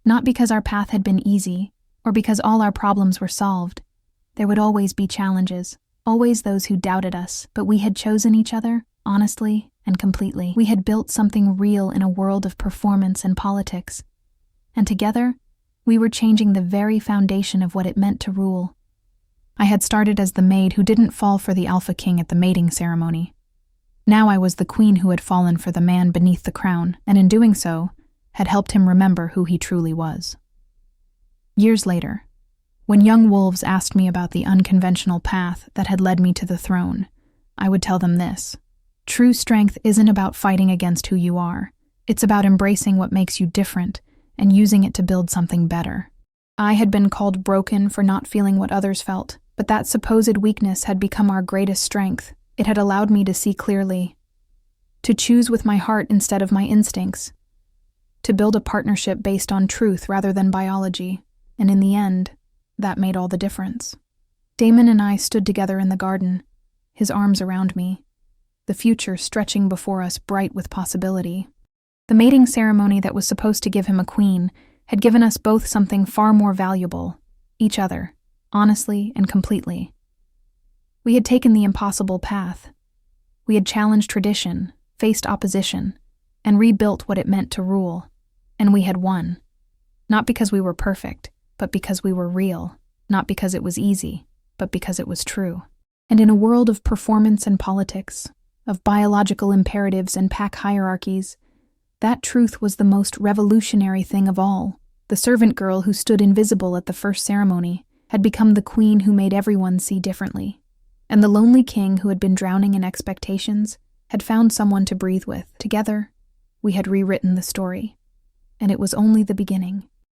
Speaker 1: Not because our path had been easy, or because all our problems were solved. There would always be challenges, always those who doubted us, but we had chosen each other, honestly and completely. We had built something real in a world of performance and politics. And together, we were changing the very foundation of what it meant to rule. I had started as the maid who didn't fall for the alpha king at the mating ceremony. Now I was the queen who had fallen for the man beneath the crown, and in doing so, had helped him remember who he truly was. Years later, when young wolves asked me about the unconventional path that had led me to the throne, I would tell them this: true strength isn't about fighting against who you are. It's about embracing what makes you different and using it to build something better. I had been called broken for not feeling what others felt, but that supposed weakness had become our greatest strength. It had allowed me to see clearly, to choose with my heart instead of my instincts, to build a partnership based on truth rather than biology, and in the end, that made all the difference. Damon and I stood together in the garden, his arms around me, the future stretching before us bright with possibility. The mating ceremony that was supposed to give him a queen had given us both something far more valuable, each other, honestly and completely. We had taken the impossible path. We had challenged tradition, faced opposition, and rebuilt what it meant to rule. And we had won. Not because we were perfect, but because we were real. Not because it was easy, but because it was true. And in a world of performance and politics, of biological imperatives and pack hierarchies, that truth was the most revolutionary thing of all. The servant girl who stood invisible at the first ceremony had become the queen who made everyone see differently. And the lonely king who had been drowning in expectations had found someone to breathe with. Together, we had rewritten the story. And it was only the beginning.